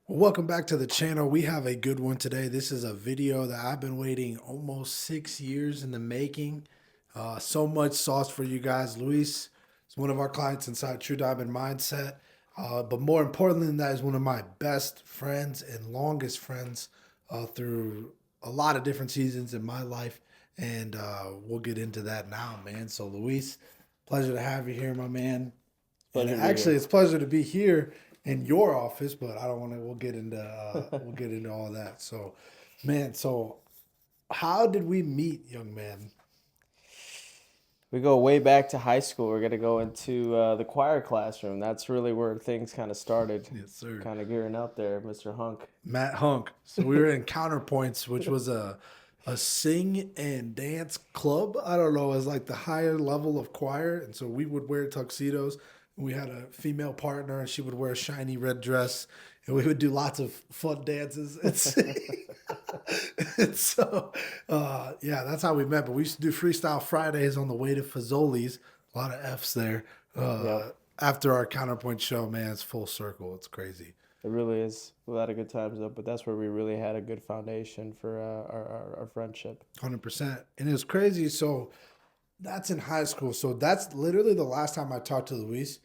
Well, welcome back to the channel. We have a good one today. This is a video that I've been waiting almost 6 years in the making. So much sauce for you guys. Luis is one of our clients inside True Diamond Mindset. But more importantly than that, is one of my best friends and longest friends through a lot of different seasons in my life. And we'll get into that now, man. So, Luis, pleasure to have you here, my man. And Pleasure to be actually, here. it's a pleasure to be here in your office, but I don't want to. We'll get into all that. So, man, so how did we meet, young man? We go way back to high school. We're gonna go into the choir classroom. That's really where things kind of started. Yes, sir. Kind of gearing up there, Mr. Hunk. Matt Hunk. So we were in Counterpoints, which was a sing and dance club. I don't know, as like the higher level of choir, and so we would wear tuxedos. We had a female partner, and she would wear a shiny red dress, and we would do lots of fun dances and sing. And so, yeah, that's how we met. But we used to do Freestyle Fridays on the way to Fazoli's. A lot of F's there. Yep, After our Counterpoint show, man, it's full circle. It's crazy. it really is. A lot of good times though, but that's where we really had a good foundation for our friendship. 100%. And it was crazy. So that's in high school. So that's literally the last time I talked to Luis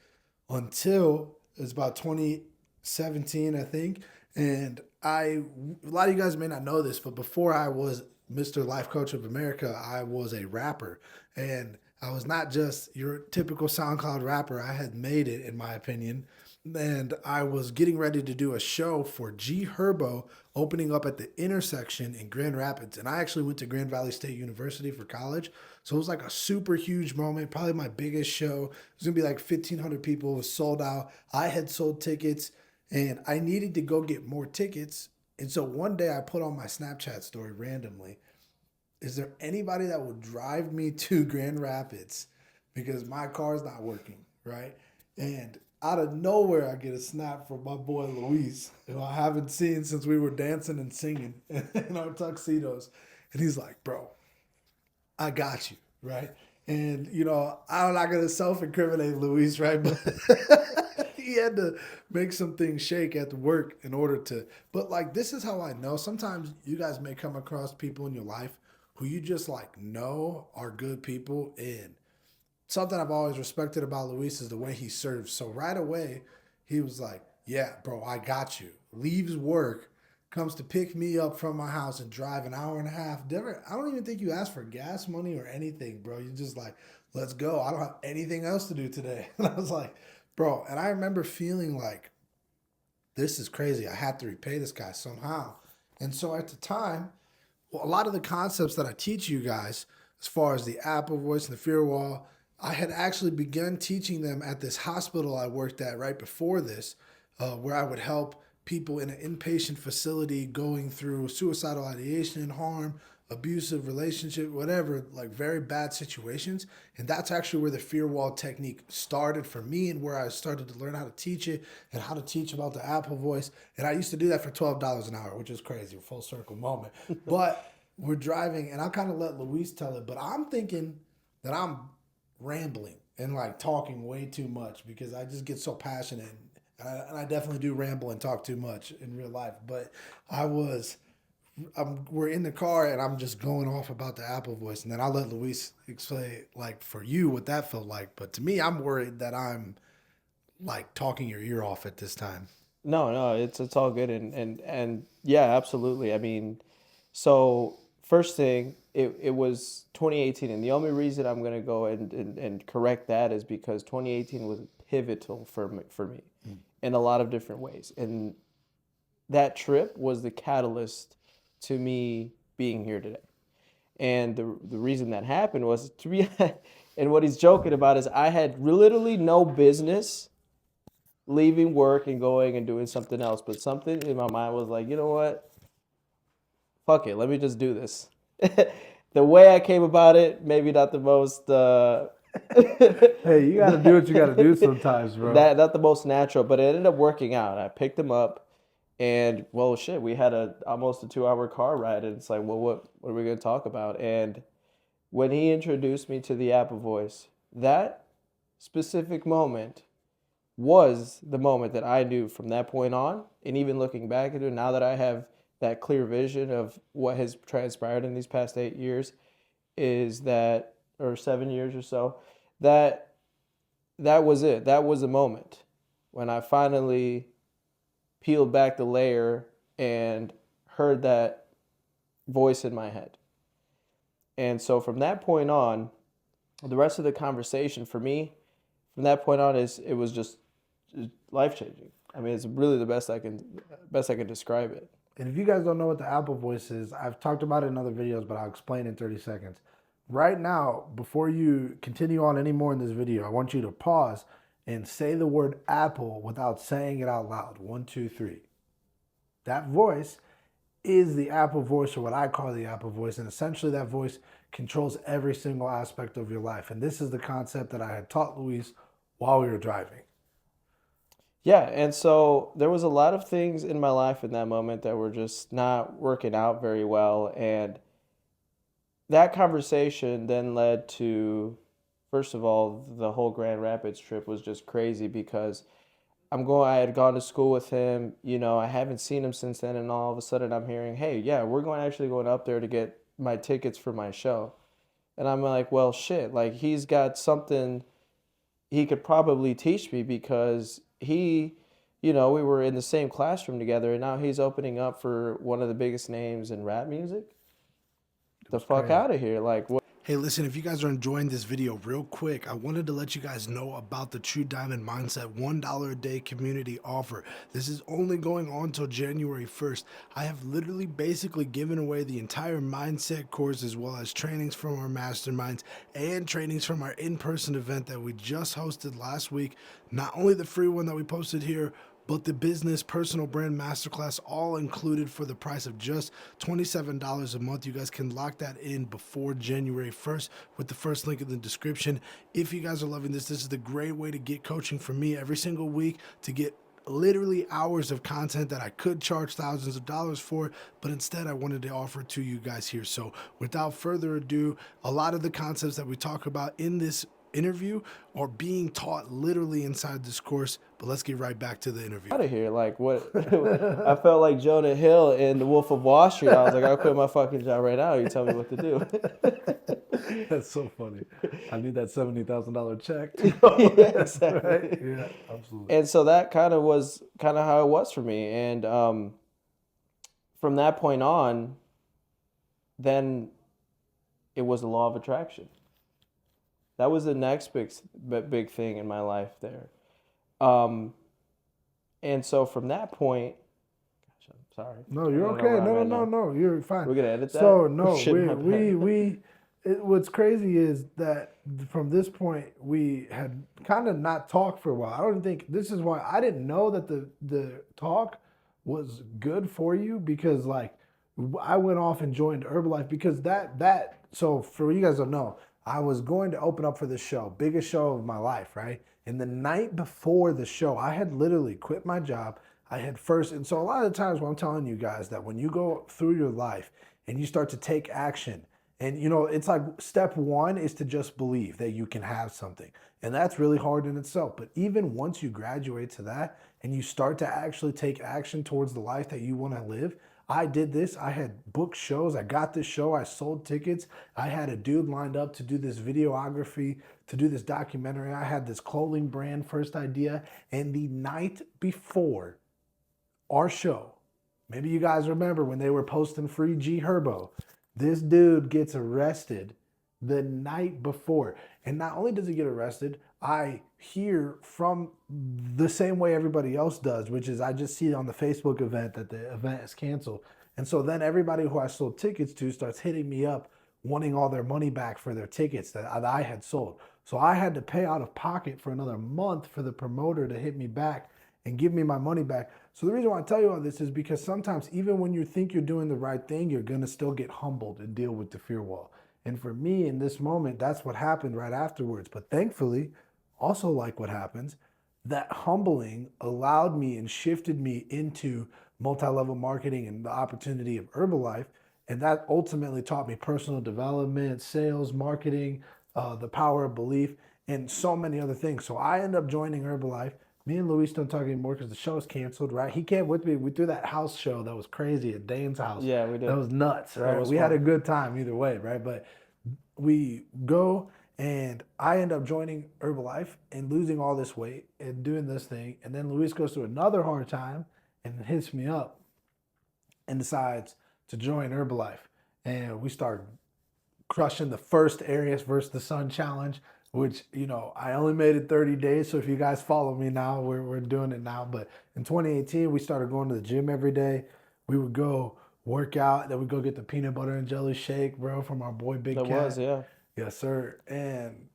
until it was about 2017, I think. And a lot of you guys may not know this, but before I was Mr. Life Coach of America, I was a rapper. And I was not just your typical SoundCloud rapper. I had made it, in my opinion. And I was getting ready to do a show for G Herbo opening up at the intersection in Grand Rapids. And I actually went to Grand Valley State University for college. So it was like a super huge moment, probably my biggest show. It was gonna be like 1,500 people. It was sold out. I had sold tickets and I needed to go get more tickets. And so one day I put on my Snapchat story randomly, is there anybody that will drive me to Grand Rapids because my car's not working, right? And out of nowhere, I get a snap from my boy Luis, who I haven't seen since we were dancing and singing in our tuxedos. And he's like, bro, I got you, right? And, I'm not going to self incriminate Luis, right? But he had to make some things shake at the work in order to. But, like, this is how I know. Sometimes you guys may come across people in your life who you just, like, know are good people. And something I've always respected about Luis is the way he serves. So right away, he was like, yeah, bro, I got you. Leaves work, comes to pick me up from my house and drive an hour and a half. I don't even think you asked for gas money or anything, bro. You just like, let's go. I don't have anything else to do today. And I was like, bro, and I remember feeling like, this is crazy. I have to repay this guy somehow. And so at the time, well, a lot of the concepts that I teach you guys, as far as the Apple voice and the fear wall, I had actually begun teaching them at this hospital I worked at right before this, where I would help people in an inpatient facility going through suicidal ideation, harm, abusive relationship, whatever, like very bad situations. And that's actually where the fear wall technique started for me and where I started to learn how to teach it and how to teach about the Apple voice. And I used to do that for $12 an hour, which is crazy, a full circle moment. But we're driving, and I'll kind of let Luis tell it, but I'm thinking that I'm rambling and like talking way too much because I just get so passionate. And I definitely do ramble and talk too much in real life. But I was we're in the car and I'm just going off about the Apple voice, and then I'll let Luis explain like for you what that felt like. But to me, I'm worried that I'm like talking your ear off at this time. No, no, it's all good and yeah, absolutely. I mean, so first thing, it was 2018, and the only reason I'm gonna go and correct that is because 2018 was pivotal for me in a lot of different ways, and that trip was the catalyst to me being here today. And the reason that happened was to be, and what he's joking about is I had literally no business leaving work and going and doing something else, but something in my mind was like, you know what? Fuck it, let me just do this. The way I came about it, maybe not the most Hey, you got to do what you got to do sometimes, bro. that not the most natural, but it ended up working out. I picked him up, and well, shit, we had a almost a 2 hour car ride, and it's like, well, what are we gonna talk about? And when he introduced me to the Apple Voice, that specific moment was the moment that I knew from that point on, and even looking back at it now that I have that clear vision of what has transpired in these past 8 years, is that, or 7 years or so, that that was it. That was the moment when I finally peeled back the layer and heard that voice in my head. And so from that point on, the rest of the conversation for me, from that point on, is it was just life changing. I mean, it's really the best I can describe it. And if you guys don't know what the Apple Voice is, I've talked about it in other videos, but I'll explain in 30 seconds. Right now, before you continue on any more in this video, I want you to pause and say the word Apple without saying it out loud. 1, 2, 3. That voice is the Apple Voice, or what I call the Apple Voice. And essentially that voice controls every single aspect of your life. And this is the concept that I had taught Luis while we were driving. Yeah, and so there was a lot of things in my life in that moment that were just not working out very well. And that conversation then led to, first of all, the whole Grand Rapids trip was just crazy because I had gone to school with him, I haven't seen him since then, and all of a sudden I'm hearing, hey, yeah, we're actually going up there to get my tickets for my show. And I'm like, well, shit, like he's got something he could probably teach me because we were in the same classroom together, and now he's opening up for one of the biggest names in rap music. The fuck crazy. out of here. Like, what? Hey, listen, if you guys are enjoying this video real quick, I wanted to let you guys know about the True Diamond Mindset $1 a day community offer. This is only going on till January 1st. I have literally basically given away the entire mindset course, as well as trainings from our masterminds and trainings from our in-person event that we just hosted last week. Not only the free one that we posted here, but the business personal brand masterclass, all included for the price of just $27 a month. You guys can lock that in before January 1st with the first link in the description. If you guys are loving this is the great way to get coaching from me every single week, to get literally hours of content that I could charge thousands of dollars for, but instead I wanted to offer to you guys here. So without further ado, a lot of the concepts that we talk about in this interview are being taught literally inside this course. But let's get right back to the interview. Out of here. Like, what? I felt like Jonah Hill in The Wolf of Wall Street. I was like, I'll quit my fucking job right now. You tell me what to do. That's so funny. I need that $70,000 check. Yeah, exactly. Right? Yeah, absolutely. And so that was how it was for me. And from that point on, then it was the law of attraction. That was the next big thing in my life there. And so from that point, gosh, I'm sorry. No, you're okay. No, you're fine. We're gonna edit that. So no, what's crazy is that from this point we had kind of not talked for a while. I don't think this is why I didn't know that the talk was good for you, because like I went off and joined Herbalife because that. So for you guys don't know, I was going to open up for this show, biggest show of my life, right? And the night before the show, I had literally quit my job. I had first, and so a lot of the times when I'm telling you guys that when you go through your life and you start to take action, and it's like step one is to just believe that you can have something. And that's really hard in itself. But even once you graduate to that and you start to actually take action towards the life that you want to live, I did this. I had booked shows. I got this show. I sold tickets. I had a dude lined up to do this videography, to do this documentary. I had this clothing brand first idea. And the night before our show, maybe you guys remember when they were posting free G Herbo, this dude gets arrested the night before. And not only does he get arrested, I hear from the same way everybody else does, which is I just see on the Facebook event that the event is canceled. And so then everybody who I sold tickets to starts hitting me up wanting all their money back for their tickets that I had sold. So I had to pay out of pocket for another month for the promoter to hit me back and give me my money back. So the reason why I tell you all this is because sometimes even when you think you're doing the right thing, you're going to still get humbled and deal with the fear wall. And for me in this moment, that's what happened right afterwards. But thankfully, also like what happens, that humbling allowed me and shifted me into multi-level marketing and the opportunity of Herbalife. And that ultimately taught me personal development, sales, marketing, the power of belief, and so many other things. So I ended up joining Herbalife, Me and Luis don't talk anymore because the show is canceled, right? He came with me. We threw that house show that was crazy at Dane's house. Yeah, we That did. was nuts, That right? was We had a fun. good time either way, right? But we go and I end up joining Herbalife and losing all this weight and doing this thing. And then Luis goes through another hard time and hits me up and decides to join Herbalife. And we start crushing the first Arias versus the Sun challenge, which, I only made it 30 days. So if you guys follow me now, we're doing it now. But in 2018, we started going to the gym every day. We would go work out, then we go get the peanut butter and jelly shake, bro, from our boy Big That was, Cat. yeah. Yes, sir. And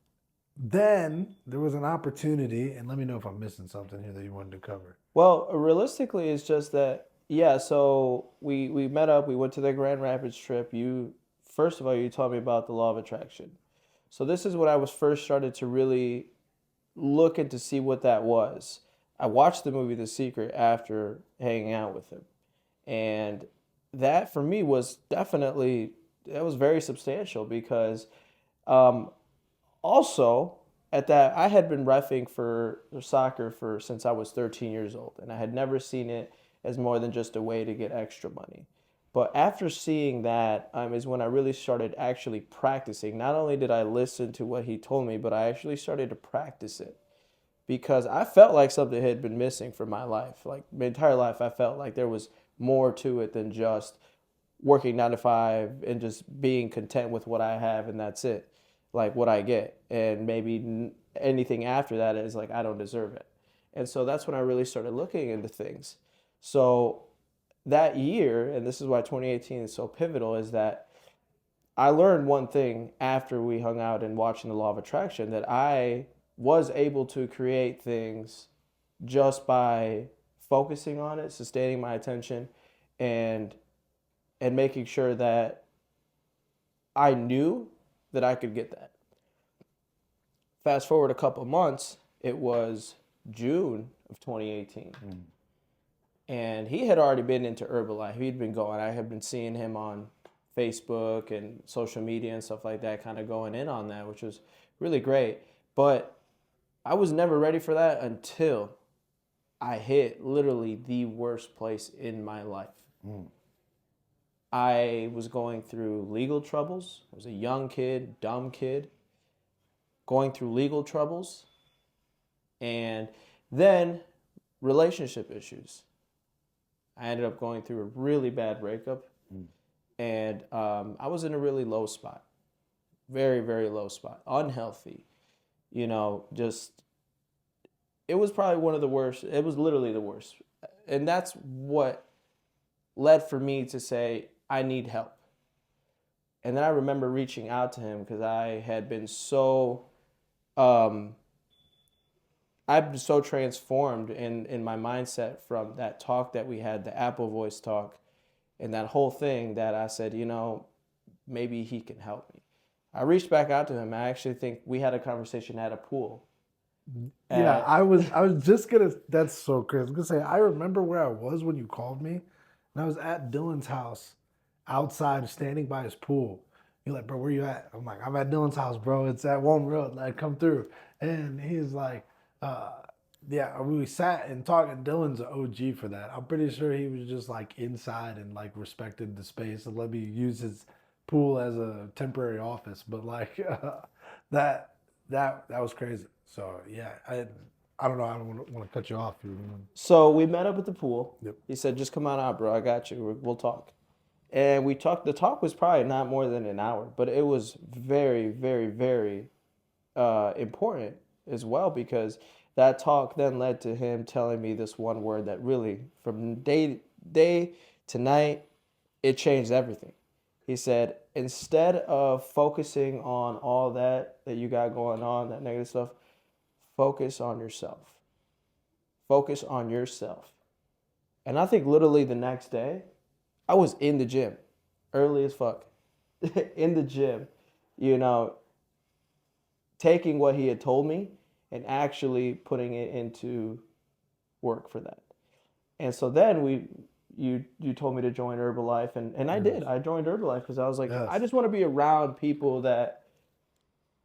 then there was an opportunity, and let me know if I'm missing something here that you wanted to cover. Well, realistically, it's just that, yeah, so we met up, we went to the Grand Rapids trip. First of all, you told me about the law of attraction. So this is when I was first started to really look into see what that was. I watched the movie The Secret after hanging out with him. And that for me was definitely, that was very substantial because um, also at that I had been reffing for soccer for since I was 13 years old, and I had never seen it as more than just a way to get extra money. But after seeing that is when I really started actually practicing. Not only did I listen to what he told me, but I actually started to practice it because I felt like something had been missing from my life. Like my entire life, I felt like there was more to it than just working 9 to 5 and just being content with what I have and that's it, like what I get. And maybe anything after that is like I don't deserve it. And so that's when I really started looking into things. So that year, and this is why 2018 is so pivotal, is that I learned one thing after we hung out and watching the law of attraction that I was able to create things just by focusing on it, sustaining my attention, and making sure that I knew that I could get that. Fast forward a couple of months, it was June of 2018. And he had already been into Herbalife. He'd been going. I had been seeing him on Facebook and social media and stuff like that, kind of going in on that, which was really great. But I was never ready for that until I hit literally the worst place in my life. I was going through legal troubles. I was a young kid, dumb kid, going through legal troubles, and then relationship issues. I ended up going through a really bad breakup, and I was in a really low spot, very, very low spot, unhealthy. Just it was probably one of the worst. It was literally the worst, and that's what led for me to say I need help. And then I remember reaching out to him because I've been so transformed in my mindset from that talk that we had, the Apple Voice talk, and that whole thing that I said, maybe he can help me. I reached back out to him. I actually think we had a conversation at a pool. Yeah, I was just gonna. That's so crazy. I was gonna say I remember where I was when you called me, and I was at Dylan's house, outside, standing by his pool. You're like, bro, where you at? I'm like, I'm at Dylan's house, bro. It's at One Road. Like, come through. And he's like, uh, yeah. We sat and talked. And Dylan's an OG for that. I'm pretty sure he was just like inside and like respected the space and let me use his pool as a temporary office. But like that that was crazy. So yeah, I don't know. I don't want to cut you off. So we met up at the pool. Yep. He said, just come on out, bro. I got you. We'll talk. And we talked. The talk was probably not more than an hour, but it was very, very, very important as well because that talk then led to him telling me this one word that really, from day to night, it changed everything. He said, instead of focusing on all that you got going on, that negative stuff, focus on yourself. Focus on yourself. And I think literally the next day, I was in the gym, early as fuck, in the gym, taking what he had told me and actually putting it into work for that. And so then you told me to join Herbalife, and I did. I joined Herbalife because I was like, I Yes. just want to be around people that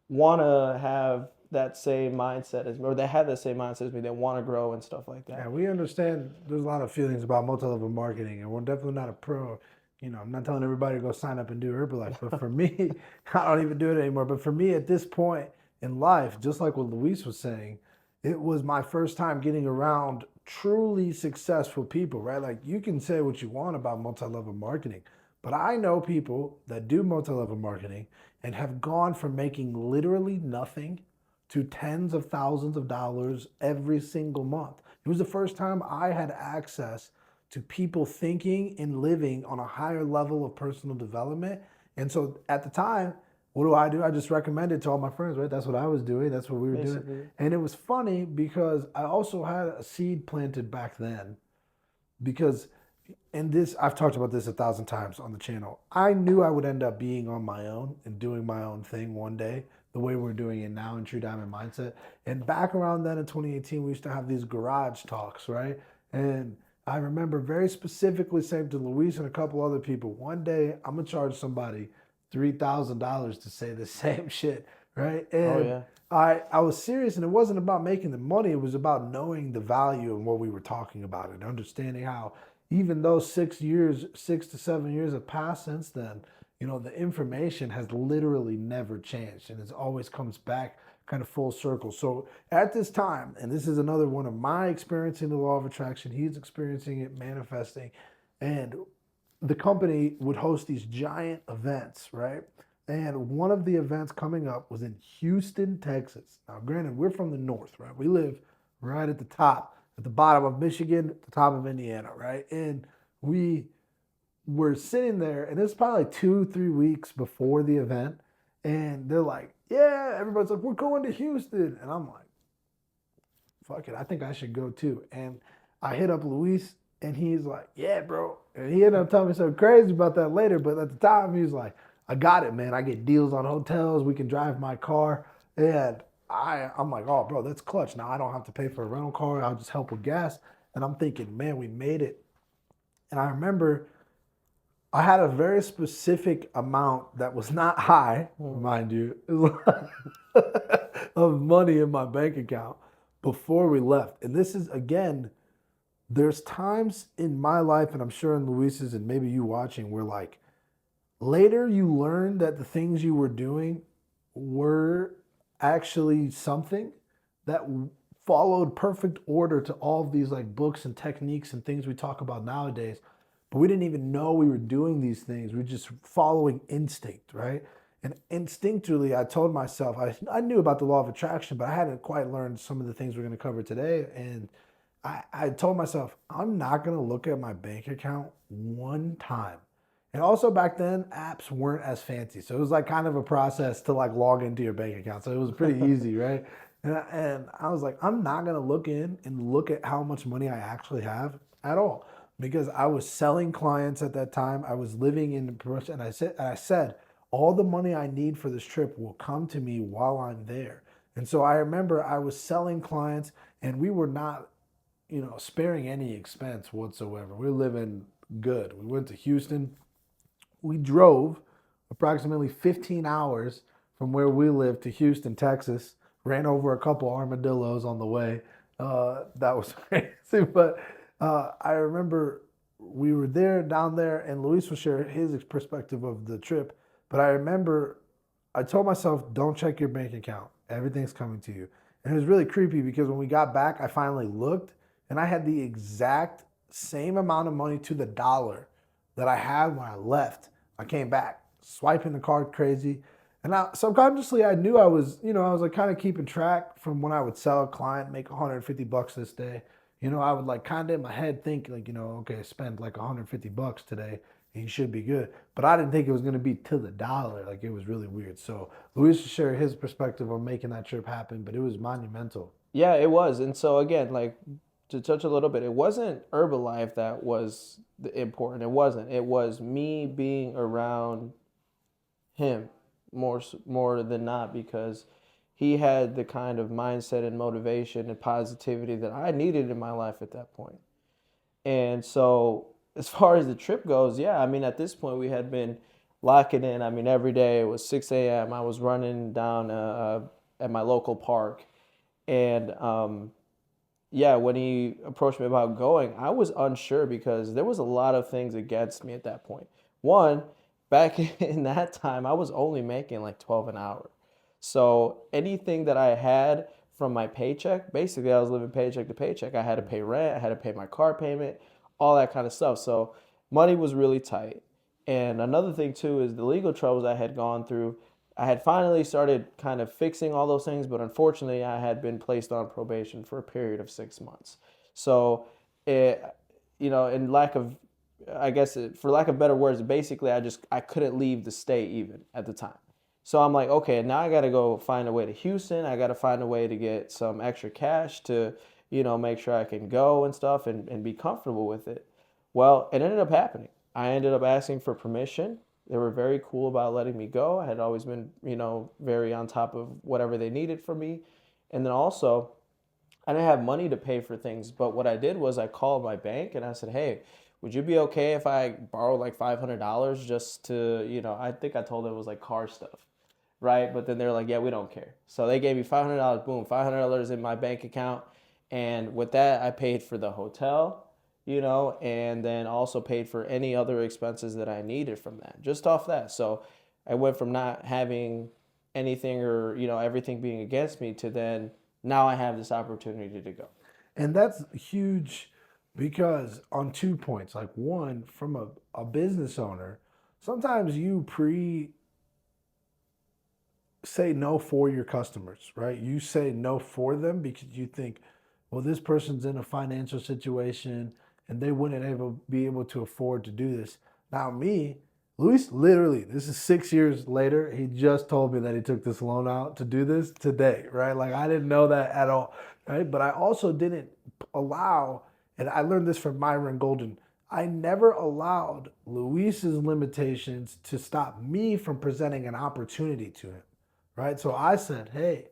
want to have that same mindset as me, or they have that same mindset as me. They want to grow and stuff like Yeah, that. we understand there's a lot of feelings about multi-level marketing, and we're definitely not a pro. I'm not telling everybody to go sign up and do Herbalife, but for me, I don't even do it anymore. But for me, at this point in life, just like what Luis was saying, it was my first time getting around truly successful people, right? Like you can say what you want about multi-level marketing, but I know people that do multi-level marketing and have gone from making literally nothing to tens of thousands of dollars every single month. It was the first time I had access to people thinking and living on a higher level of personal development. And so at the time, what do? I just recommended to all my friends, right? That's what I was doing. That's what we were doing. Basically, And it was funny because I also had a seed planted back then because and this I've talked about this 1,000 times on the channel. I knew I would end up being on my own and doing my own thing one day, the way we're doing it now in True Diamond Mindset. And back around then in 2018, we used to have these garage talks, right? And I remember very specifically saying to Luis and a couple other people, one day I'm gonna charge somebody $3,000 to say the same shit, right? oh And yeah, I was serious, and it wasn't about making the money. It was about knowing the value and what we were talking about and understanding how even though 6 years, 6 to 7 years have passed since then, the information has literally never changed and it always comes back kind of full circle. So at this time, and this is another one of my experiencing the law of attraction, he's experiencing it, manifesting, and the company would host these giant events, right? And one of the events coming up was in Houston, Texas. Now, granted, we're from the north, right? We live right at the top, at the bottom of Michigan, at the top of Indiana, right? And we were sitting there, and it's probably like 2, 3 weeks before the event. And they're like, yeah, everybody's like, we're going to Houston. And I'm like, fuck it, I think I should go too. And I hit up Luis, and he's like, yeah, bro. And he ended up telling me something crazy about that later. But at the time, he was like, I got it, man. I get deals on hotels. We can drive my car. And I'm like, oh, bro, that's clutch. Now I don't have to pay for a rental car. I'll just help with gas. And I'm thinking, man, we made it. And I remember I had a very specific amount that was not high, mind you, of money in my bank account before we left. And this is, again, there's times in my life, and I'm sure in Luis's and maybe you watching, where like later you learn that the things you were doing were actually something that followed perfect order to all of these like books and techniques and things we talk about nowadays. But we didn't even know we were doing these things. We were just following instinct, right? And instinctually, I told myself, I knew about the law of attraction, but I hadn't quite learned some of the things we're going to cover today. And I told myself, I'm not going to look at my bank account one time. And also back then, apps weren't as fancy. So it was like kind of a process to like log into your bank account. So it was pretty easy, right? And I was like, I'm not going to look in and look at how much money I actually have at all. Because I was selling clients at that time. I was living in and I said, all the money I need for this trip will come to me while I'm there. And so I remember I was selling clients and we were not, sparing any expense whatsoever. We were living good. We went to Houston. We drove approximately 15 hours from where we lived to Houston, Texas. Ran over a couple armadillos on the way. That was crazy, but I remember we were down there, and Luis will share his perspective of the trip. But I remember I told myself, don't check your bank account. Everything's coming to you. And it was really creepy because when we got back, I finally looked, and I had the exact same amount of money to the dollar that I had when I left. I came back, swiping the card crazy. And subconsciously, I knew I was like kind of keeping track from when I would sell a client, make $150 this day. I would like kind of in my head think like, okay, spend like $150 today and you should be good. But I didn't think it was going to be to the dollar. Like it was really weird. So Luis shared his perspective on making that trip happen, but it was monumental. yeah, it was. And so again, like to touch a little bit, it wasn't Herbalife that was important. It wasn't. It was me being around him more than not, because he had the kind of mindset and motivation and positivity that I needed in my life at that point. And so as far as the trip goes, yeah, I mean, at this point we had been locking in. I mean, every day it was 6 a.m. I was running down at my local park. And yeah, when he approached me about going, I was unsure because there was a lot of things against me at that point. One, back in that time, I was only making like 12 an hour. So anything that I had from my paycheck, basically I was living paycheck to paycheck. I had to pay rent, I had to pay my car payment, all that kind of stuff. So money was really tight. And another thing too is the legal troubles I had gone through. I had finally started kind of fixing all those things, but unfortunately, I had been placed on probation for a period of 6 months. So, it, in lack of, I guess, for lack of better words, basically, I couldn't leave the state even at the time. So I'm like, okay, now I got to go find a way to Houston. I got to find a way to get some extra cash to, make sure I can go and stuff and be comfortable with it. Well, it ended up happening. I ended up asking for permission. They were very cool about letting me go. I had always been, very on top of whatever they needed from me. And then also, I didn't have money to pay for things, but what I did was I called my bank and I said, "Hey, would you be okay if I borrowed like $500 just to, I think I told them it was like car stuff, right?" But then they're like, "Yeah, we don't care." So they gave me $500, boom, $500 in my bank account. And with that, I paid for the hotel, and then also paid for any other expenses that I needed from that, just off that. So I went from not having anything or, everything being against me to then now I have this opportunity to go. And that's huge because on 2 points, like one, from a business owner, sometimes you say no for your customers, right? You say no for them because you think, well, this person's in a financial situation and they wouldn't be able to afford to do this. Now, me, Luis, literally, this is 6 years later. He just told me that he took this loan out to do this today, right? Like, I didn't know that at all, right? But I also didn't allow, and I learned this from Myron Golden, I never allowed Luis's limitations to stop me from presenting an opportunity to him, right? So I said, "Hey,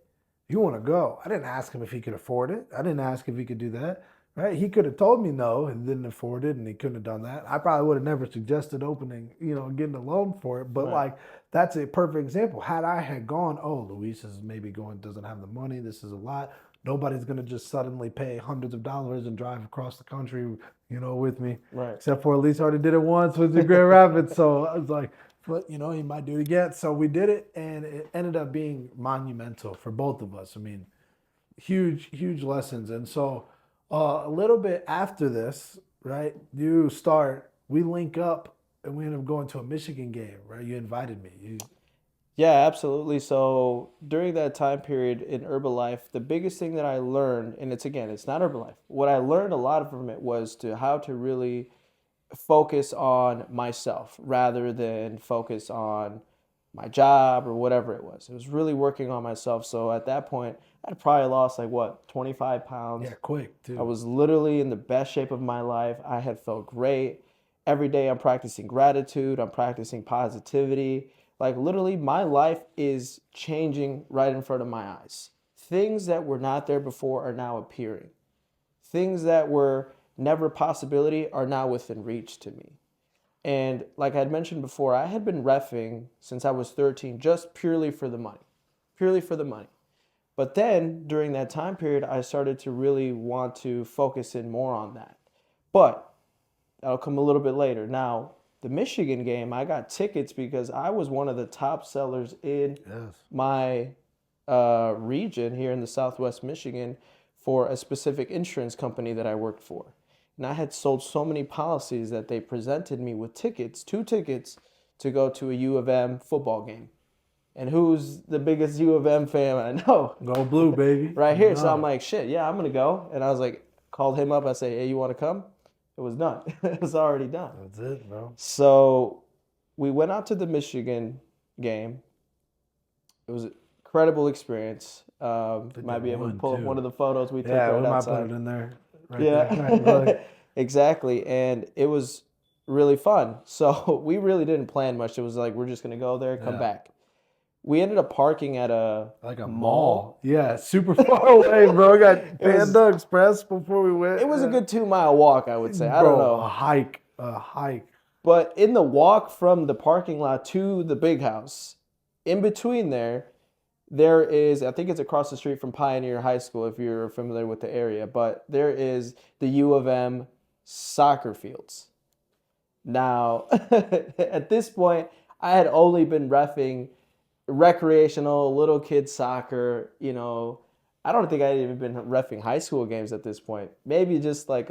you want to go?" I didn't ask him if he could afford it. I didn't ask if he could do that, right? He could have told me no and didn't afford it and he couldn't have done that. I probably would have never suggested opening, getting a loan for it. But Right. like, that's a perfect example. Had I had gone, "Oh, Luis is maybe doesn't have the money. This is a lot. Nobody's going to just suddenly pay hundreds of dollars and drive across the country, with me." Right. Except for at least already did it once with the Grand Rapids. So I was like, but he might do it again. So we did it, and it ended up being monumental for both of us. I mean, huge, huge lessons. And so a little bit after this, right? We link up, and we end up going to a Michigan game, right? You invited me. Yeah, absolutely. So during that time period in Herbalife, the biggest thing that I learned, and it's not Herbalife. What I learned a lot from it was to how to really focus on myself rather than focus on my job or whatever it was. It was really working on myself. So at that point, I'd probably lost like what, 25 pounds. Yeah, quick I too. was literally in the best shape of my life. I had felt great. Every day I'm practicing gratitude, I'm practicing positivity. Like literally, my life is changing right in front of my eyes. Things that were not there before are now appearing. Things that were never a possibility are now within reach to me. And like I had mentioned before, I had been reffing since I was 13 just purely for the money. Purely for the money. But then during that time period, I started to really want to focus in more on that. But that'll come a little bit later. Now, the Michigan game, I got tickets because I was one of the top sellers in Yes. my region here in the Southwest Michigan for a specific insurance company that I worked for. And I had sold so many policies that they presented me with tickets, 2 tickets, to go to a U of M football game. And who's the biggest U of M fan I know? Go blue, baby. Right here. So I'm No. like, shit, yeah, I'm going to go. And I was like, called him up. I say, "Hey, you want to come?" It was done. It was already done. That's it, bro. So we went out to the Michigan game. It was an incredible experience. Might be able to won, pull up too. one of the photos we took Yeah, right we might outside. put it in there. Right Yeah, there. Like, exactly. And it was really fun. So we really didn't plan much. It was like, we're just going to go there, come Yeah. back. We ended up parking at a like a mall. mall. Yeah, super far away, bro. We got was- Panda Express before we went. It was a good 2 mile walk, I would say. I don't Bro, know. a hike. A hike. But in the walk from the parking lot to the big house, in between there there is, I think it's across the street from Pioneer High School if you're familiar with the area, but there is the U of M soccer fields. Now, at this point, I had only been reffing recreational little kid soccer. I don't think I had even been reffing high school games at this point. Maybe just like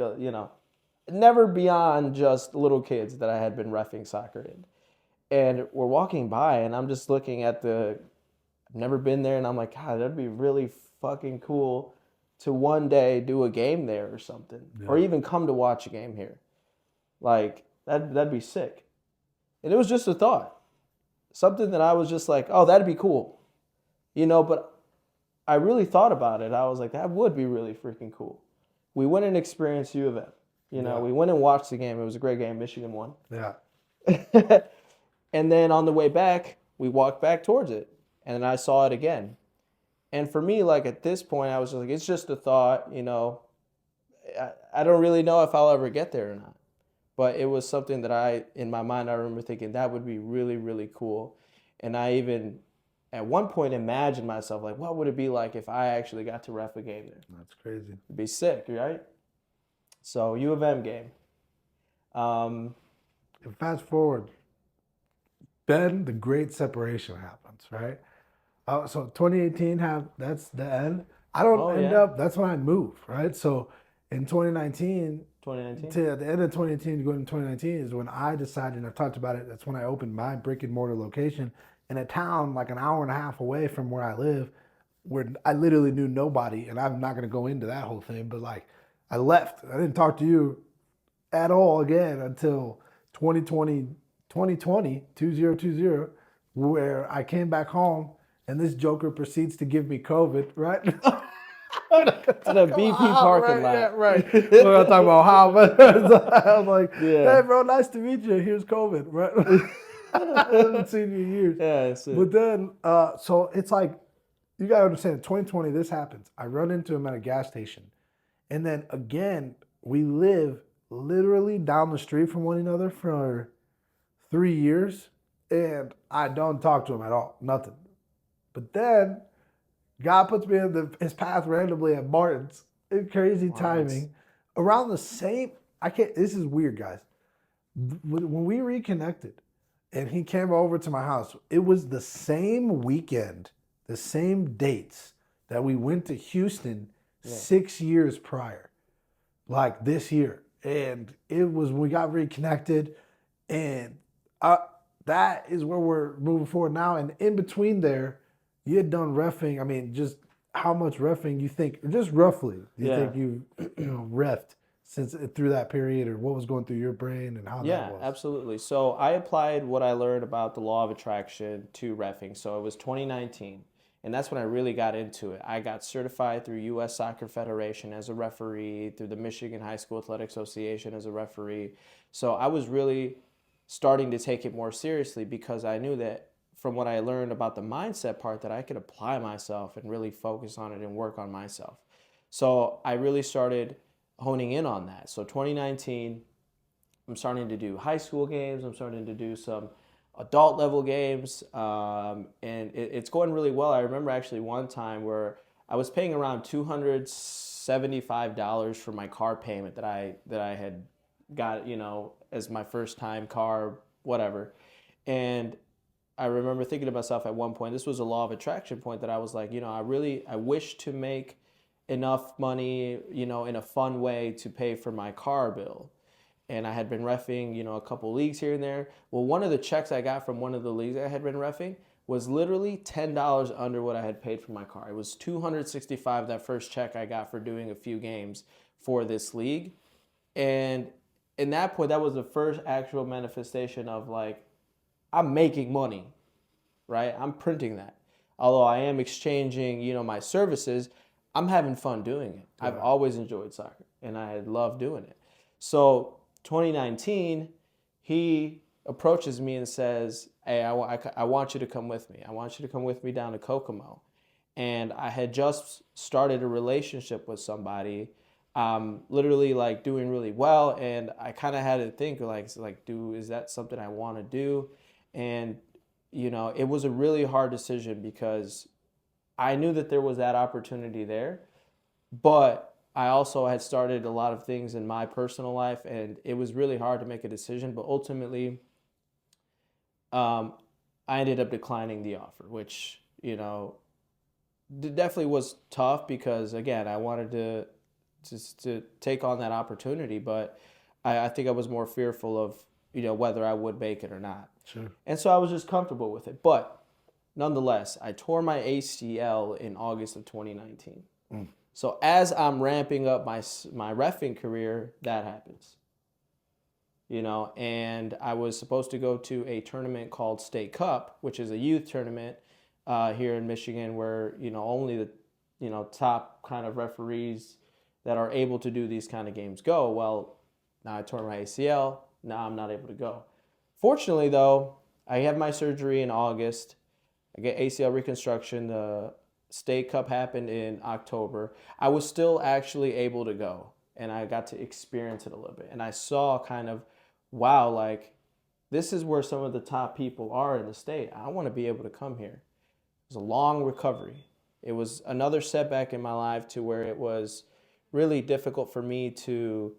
never beyond just little kids that I had been reffing soccer in. And we're walking by, and I'm just looking at I've never been there, and I'm like, God, that'd be really fucking cool to one day do a game there or something, or even come to watch a game here. Like that'd be sick. And it was just a thought, something that I was just like, oh, that'd be cool, But I really thought about it. I was like, that would be really freaking cool. We went and experienced U of M. We went and watched the game. It was a great game. Michigan won. Yeah. And then on the way back, we walked back towards it. And then I saw it again. And for me, like at this point, I was just like, it's just a thought, I don't really know if I'll ever get there or not. But it was something that in my mind, I remember thinking that would be really, really cool. And I even, at one point, imagined myself like, what would it be like if I actually got to ref a game there? That's crazy. It'd be sick, right? So U of M game. Fast forward, then the great separation happens, right? So 2018 that's the end. I don't end up. That's when I moved, right? So in 2019, to the end of 2018 to go into 2019 is when I decided, and I've talked about it. That's when I opened my brick and mortar location in a town like an hour and a half away from where I live, where I literally knew nobody. And I'm not going to go into that whole thing, but like I left. I didn't talk to you at all again until 2020, where I came back home and this joker proceeds to give me COVID, right? At a BP parking lot. Yeah, right. We're going to talk about how, but I was like, hey, bro, nice to meet you. Here's COVID, right? I haven't seen you in years. Yeah, that's it. But then, so it's like, you got to understand, in 2020, this happens. I run into him at a gas station. And then again, we live literally down the street from one another for 3 years. And I don't talk to him at all. Nothing. But then God puts me in his path randomly at Martin's. Crazy timing. Around the same, this is weird, guys. When we reconnected and he came over to my house, it was the same weekend, the same dates that we went to Houston 6 years prior, like this year. And it was when we got reconnected, and that is where we're moving forward now. And in between there, you had done reffing. I mean, just how much reffing you think, or just roughly, you think you reffed since through that period, or what was going through your brain and how that was? Yeah, absolutely. So I applied what I learned about the law of attraction to reffing. So it was 2019, and that's when I really got into it. I got certified through U.S. Soccer Federation as a referee, through the Michigan High School Athletic Association as a referee. So I was really starting to take it more seriously because I knew that from what I learned about the mindset part that I could apply myself and really focus on it and work on myself. So I really started honing in on that. So 2019, I'm starting to do high school games. I'm starting to do some adult level games, and it's going really well. I remember actually one time where I was paying around $275 for my car payment that I had got, as my first time car, whatever. And I remember thinking to myself at one point, this was a law of attraction point, that I was like, I wish to make enough money, in a fun way to pay for my car bill. And I had been reffing, a couple leagues here and there. Well, one of the checks I got from one of the leagues I had been reffing was literally $10 under what I had paid for my car. It was $265, that first check I got for doing a few games for this league. And in that point, that was the first actual manifestation of like, I'm making money, right? I'm printing that. Although I am exchanging, my services, I'm having fun doing it. Yeah. I've always enjoyed soccer, and I had loved doing it. So 2019, he approaches me and says, hey, I want you to come with me. I want you to come with me down to Kokomo. And I had just started a relationship with somebody, literally like doing really well. And I kind of had to think is that something I want to do? And, it was a really hard decision because I knew that there was that opportunity there, but I also had started a lot of things in my personal life, and it was really hard to make a decision. But ultimately, um, I ended up declining the offer, which definitely was tough because again, I wanted to take on that opportunity, but I think I was more fearful of whether I would make it or not. Sure. And so I was just comfortable with it. But nonetheless, I tore my ACL in August of 2019. So as I'm ramping up my reffing career, that happens. And I was supposed to go to a tournament called State Cup, which is a youth tournament here in Michigan, where only the top kind of referees that are able to do these kind of games go. Well, now I tore my ACL. Now I'm not able to go. Fortunately, though, I have my surgery in August. I get ACL reconstruction. The State Cup happened in October. I was still actually able to go, and I got to experience it a little bit. And I saw kind of, wow, like this is where some of the top people are in the state. I want to be able to come here. It was a long recovery. It was another setback in my life to where it was really difficult for me to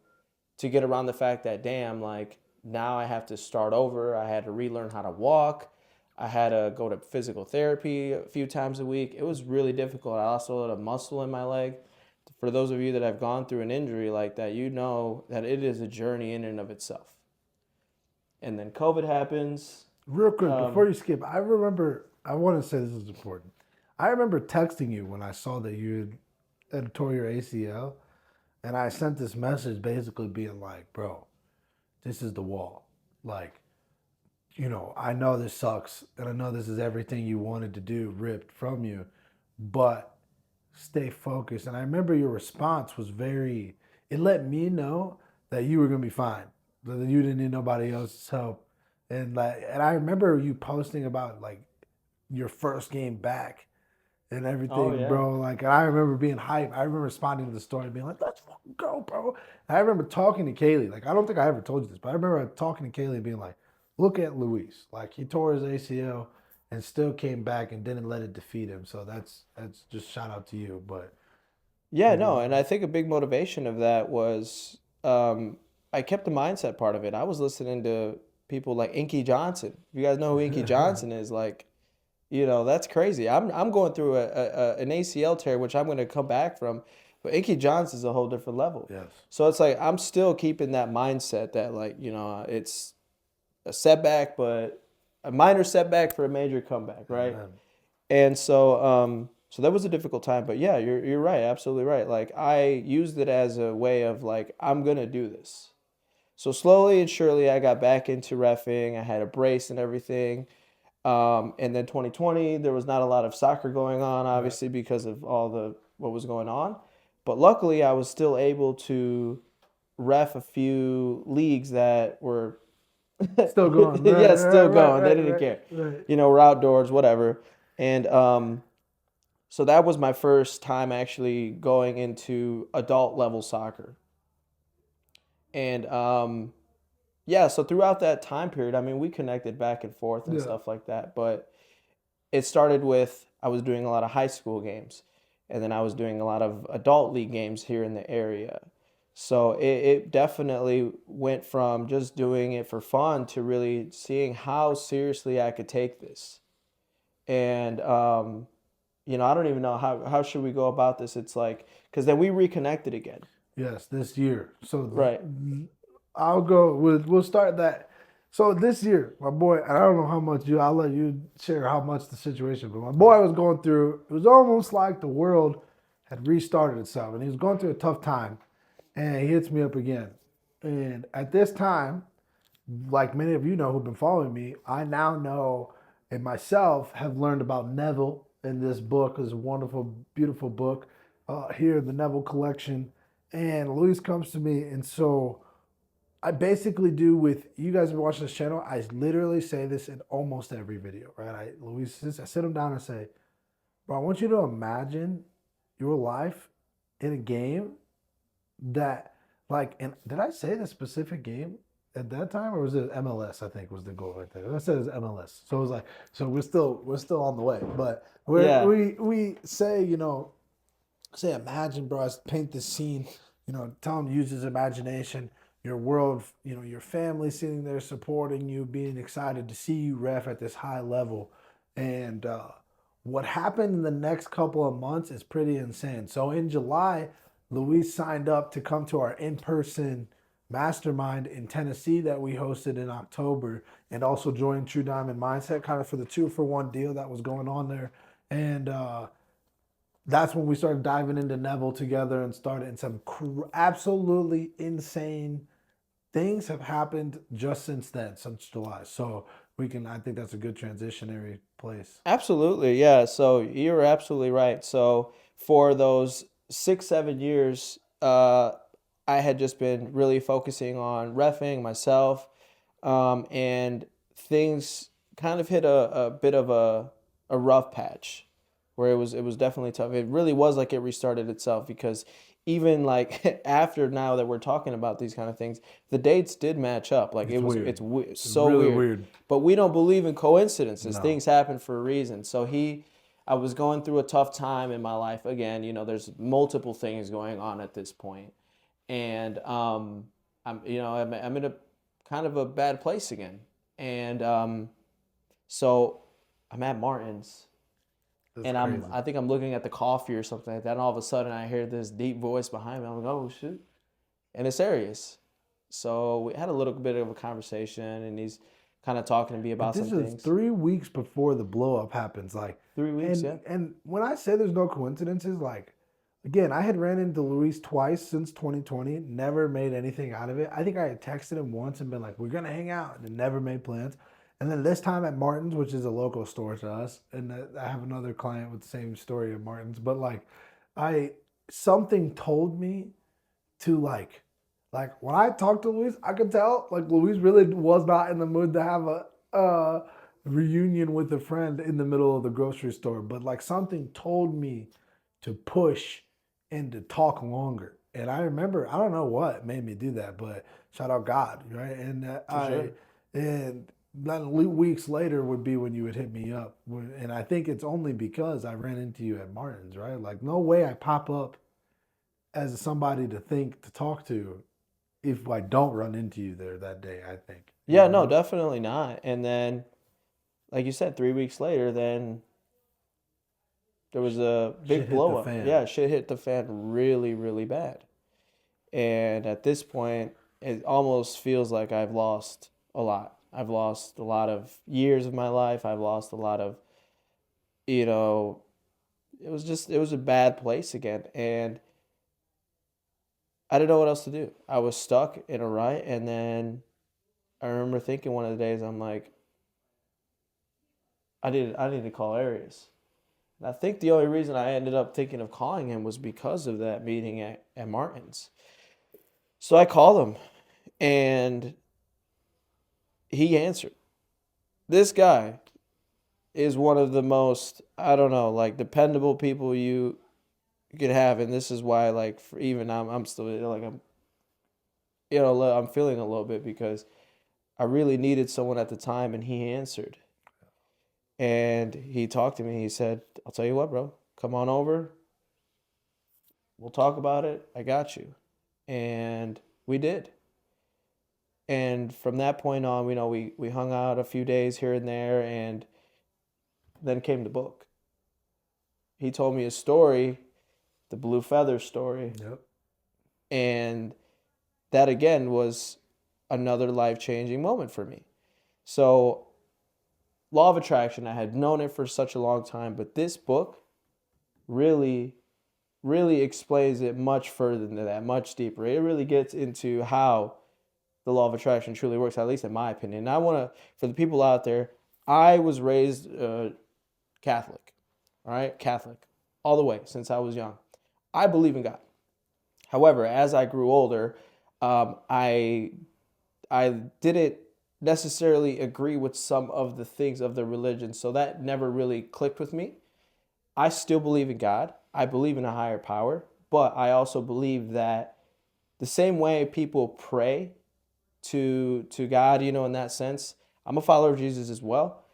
get around the fact that, damn, like now I have to start over. I had to relearn how to walk. I had to go to physical therapy a few times a week. It was really difficult. I also had a muscle in my leg. For those of you that have gone through an injury like that, you know that it is a journey in and of itself. And then COVID happens. Real quick, before you skip, I want to say this is important. I remember texting you when I saw that you had tore your ACL, and I sent this message basically being like, bro, this is the wall. Like, I know this sucks, and I know this is everything you wanted to do ripped from you, but stay focused. And I remember your response was it let me know that you were going to be fine, that you didn't need nobody else's help. And I remember you posting about like your first game back and everything, Oh, yeah. bro. Like, I remember being hyped. I remember responding to the story being like, let's fucking go, bro. And I remember talking to Kaylee. Like, I don't think I ever told you this, but I remember talking to Kaylee and being like, look at Luis. Like, he tore his ACL and still came back and didn't let it defeat him. So that's just shout out to you. But Yeah, no, and I think a big motivation of that was I kept the mindset part of it. I was listening to people like Inky Johnson. If you guys know who Inky Johnson is, like, that's crazy. I'm going through an ACL tear, which I'm going to come back from, but Inky Johnson is a whole different level. yes. So it's like I'm still keeping that mindset that like it's a setback, but a minor setback for a major comeback, right? Amen. And so that was a difficult time, but yeah, you're right, absolutely right. Like I used it as a way of like I'm gonna do this. So slowly and surely, I got back into reffing. I had a brace and everything. And then 2020, there was not a lot of soccer going on, obviously, because of what was going on. But luckily, I was still able to ref a few leagues that were Still going. yeah, still going. They didn't Right, care. right. We're outdoors, whatever. And so that was my first time actually going into adult level soccer. And yeah, so throughout that time period, I mean, we connected back and forth and Yeah. stuff like that. But it started with I was doing a lot of high school games, and then I was doing a lot of adult league games here in the area. So it definitely went from just doing it for fun to really seeing how seriously I could take this. And I don't even know how should we go about this. It's like because then we reconnected again. Yes, this year. So Right. I'll go. We'll start that. So this year, my boy, and I don't know how much I'll let you share how much the situation, but my boy was going through, it was almost like the world had restarted itself, and he was going through a tough time, and he hits me up again. And at this time, like many of you know who've been following me, I now know and myself have learned about Neville in this book. It's a wonderful, beautiful book here, the Neville collection. And Luis comes to me, and so I basically do with you guys have been watching this channel. I literally say this in almost every video, right? I sit him down and say, bro, I want you to imagine your life in a game that, like, and did I say the specific game? at that time, or was it MLS? I think was the goal right there. That says MLS. So it was like, so we're still on the way. But Yeah. we say, say imagine, bro. Paint the scene. Tell him to use his imagination. Your world, your family sitting there supporting you, being excited to see you ref at this high level, and what happened in the next couple of months is pretty insane. So in July, Luis signed up to come to our in-person mastermind in Tennessee that we hosted in October, and also joined True Diamond Mindset, kind of for the 2-for-1 deal that was going on there. And that's when we started diving into Neville together and started, and some absolutely insane things have happened just since then, since July. So I think that's a good transitionary place. Absolutely, yeah. So you're absolutely right. So for those 6, 7 years, I had just been really focusing on refing myself, and things kind of hit a bit of a rough patch where it was definitely tough. It really was like it restarted itself because even like after now that we're talking about these kind of things, the dates did match up. Like It's weird. It's so really weird. weird. But we don't believe in coincidences. No. Things happen for a reason. I was going through a tough time in my life. Again, there's multiple things going on at this point, and I'm in a kind of a bad place again, and so I'm at Martin's, That's and crazy. I think I'm looking at the coffee or something like that, and all of a sudden I hear this deep voice behind me. I'm like, oh shoot, and it's Arias. So we had a little bit of a conversation, and he's kind of talking to me But about this some is things. 3 weeks before the blow up happens. Like, 3 weeks, yeah. and when I say there's no coincidences, like, again, I had ran into Luis twice since 2020, never made anything out of it. I think I had texted him once and been like, we're gonna hang out, and never made plans. And then this time at Martin's, which is a local store to us, and I have another client with the same story at Martin's, but like, I something told me to like when I talked to Luis, I could tell like Luis really was not in the mood to have a reunion with a friend in the middle of the grocery store. But like something told me to push and to talk longer. And I remember, I don't know what made me do that, but shout out God, right? And For sure. and then weeks later would be when you would hit me up, and I think it's only because I ran into you at Martin's, right? Like no way I pop up as somebody to think to talk to if I don't run into you there that day. I think you know Yeah, what I no, mean. definitely not. And then, like you said, 3 weeks later, then there was a Shit big hit the blow up. fan. Yeah, shit hit the fan really, really bad. And at this point, it almost feels like I've lost a lot. I've lost a lot of years of my life. I've lost a lot of, you know, it was a bad place again. And I didn't know what else to do. I was stuck in a rut. And then I remember thinking one of the days, I'm like, I need to call Arias. And I think the only reason I ended up thinking of calling him was because of that meeting at Martin's. So I called him and he answered. This guy is one of the most, I don't know, like dependable people you could have. And this is why, like, for even I'm still like, I'm feeling a little bit because I really needed someone at the time and he answered. And he talked to me. He said, I'll tell you what, bro, come on over. We'll talk about it. I got you. And we did. And from that point on, we hung out a few days here and there, and then came the book. He told me a story, the Blue Feather story, Yep. and that again was another life changing moment for me. So, Law of Attraction, I had known it for such a long time, but this book really, really explains it much further than that, much deeper. It really gets into how the law of attraction truly works, at least in my opinion. And I want to, for the people out there, I was raised Catholic, all right? Catholic, all the way since I was young. I believe in God. However, as I grew older, I didn't necessarily agree with some of the things of the religion, so that never really clicked with me. I still believe in God. I believe in a higher power, but I also believe that the same way people pray to God, you know, in that sense. I'm a follower of Jesus as well.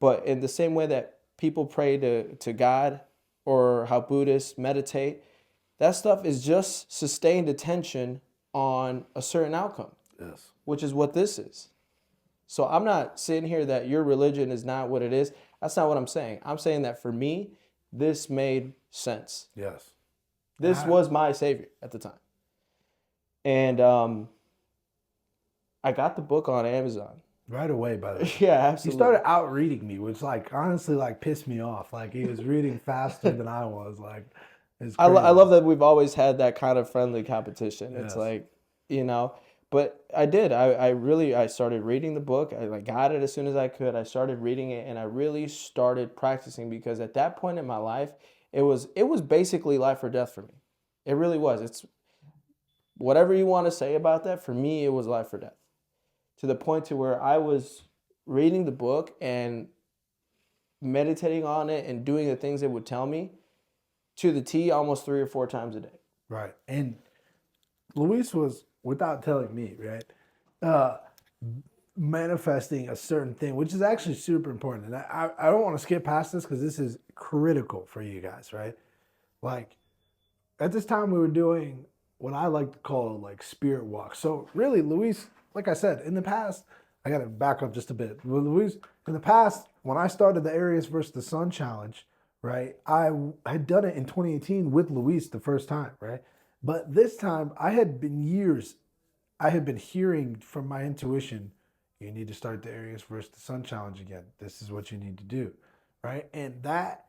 But in the same way that people pray to God or how Buddhists meditate, that stuff is just sustained attention on a certain outcome, Yes. which is what this is. So I'm not saying here that your religion is not what it is. That's not what I'm saying. I'm saying that for me, this made sense. Yes. This was my savior at the time. And I got the book on Amazon. Right away, by the way. Yeah, He absolutely. started out reading me, which like honestly like pissed me off. Like he was reading faster than I was. Like it's I crazy. love that we've always had that kind of friendly competition. It's Yes. like, you know, but I did. I started reading the book. I like got it as soon as I could. I started reading it and I really started practicing because at that point in my life, it was basically life or death for me. It really was. It's whatever you want to say about that. For me, it was life or death. To the point to where I was reading the book and meditating on it and doing the things it would tell me to the T almost 3 or 4 times a day. Right. And Luis was, without telling me, right, uh, manifesting a certain thing, which is actually super important. And I don't want to skip past this because this is critical for you guys, right? Like at this time we were doing what I like to call like spirit walks. So really, Luis, like I said, in the past, I got to back up just a bit. Well, Luis, in the past, when I started the Arias versus the Sun challenge, right, I had done it in 2018 with Luis the first time, right? But this time, I had been hearing from my intuition, you need to start the Arias versus the Sun challenge again. This is what you need to do, right? And that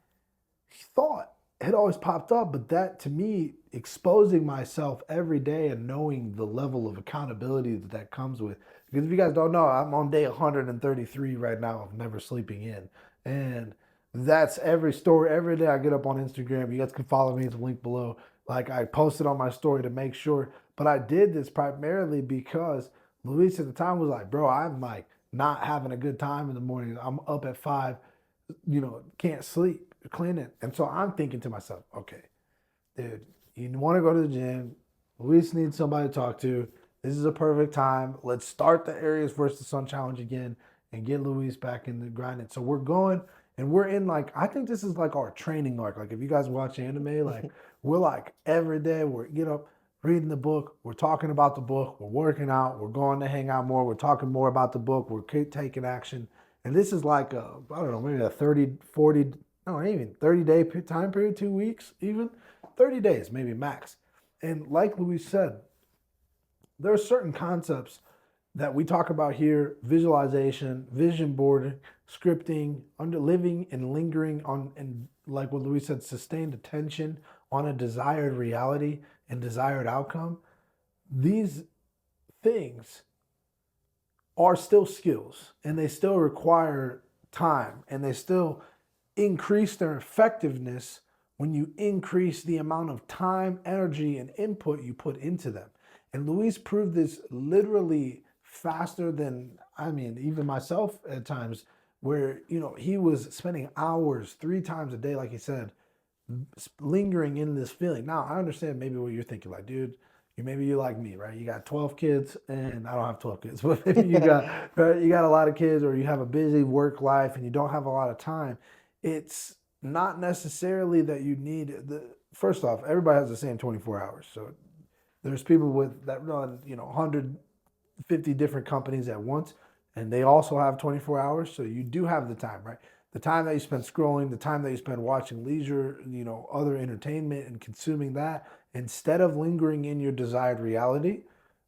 thought had always popped up, but that to me, exposing myself every day and knowing the level of accountability that that comes with. Because if you guys don't know, I'm on day 133 right now of never sleeping in. And that's every story. Every day I get up on Instagram. You guys can follow me. It's a link below. Like I posted on my story to make sure. But I did this primarily because Luis at the time was like, bro, I'm like not having a good time in the morning. I'm up at 5, can't sleep, cleaning. And so I'm thinking to myself, okay, dude, you want to go to the gym. Luis needs somebody to talk to. This is a perfect time. Let's start the Arias versus the Sun challenge again and get Luis back in the grinding. So we're going and we're in like, I think this is like our training arc. Like if you guys watch anime, like we're like every day we're get up, reading the book, we're talking about the book, we're working out, we're going to hang out more, we're talking more about the book, we're taking action. And this is like a, I don't know, maybe a 30, 40, no, even 30-day time period, 2 weeks, even 30 days, maybe max. And like Luis said, there are certain concepts that we talk about here: visualization, vision boarding, scripting, under living and lingering on, and like what Luis said, sustained attention on a desired reality and desired outcome. These things are still skills and they still require time and they still increase their effectiveness when you increase the amount of time, energy, and input you put into them. And Luis proved this literally faster than, I mean, even myself at times, where, he was spending hours 3 times a day, like he said, lingering in this feeling. Now, I understand maybe what you're thinking, like, dude, maybe you like me, right? You got 12 kids, and I don't have 12 kids, but maybe you got right, you got a lot of kids, or you have a busy work life, and you don't have a lot of time. It's not necessarily that you need the. First off, everybody has the same 24 hours, so there's people that run 150 different companies at once, and they also have 24 hours. So you do have the time, right? The time that you spend scrolling, the time that you spend watching leisure, other entertainment and consuming that, instead of lingering in your desired reality,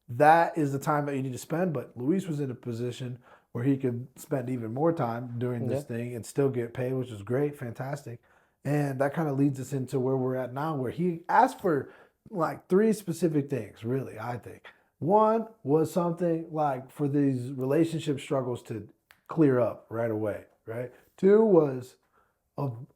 that is the time that you need to spend. But Luis was in a position where he could spend even more time doing this thing and still get paid, which is great, fantastic. And that kind of leads us into where we're at now, where he asked for like 3 specific things, really, I think. One was something like for these relationship struggles to clear up right away, right? 2 was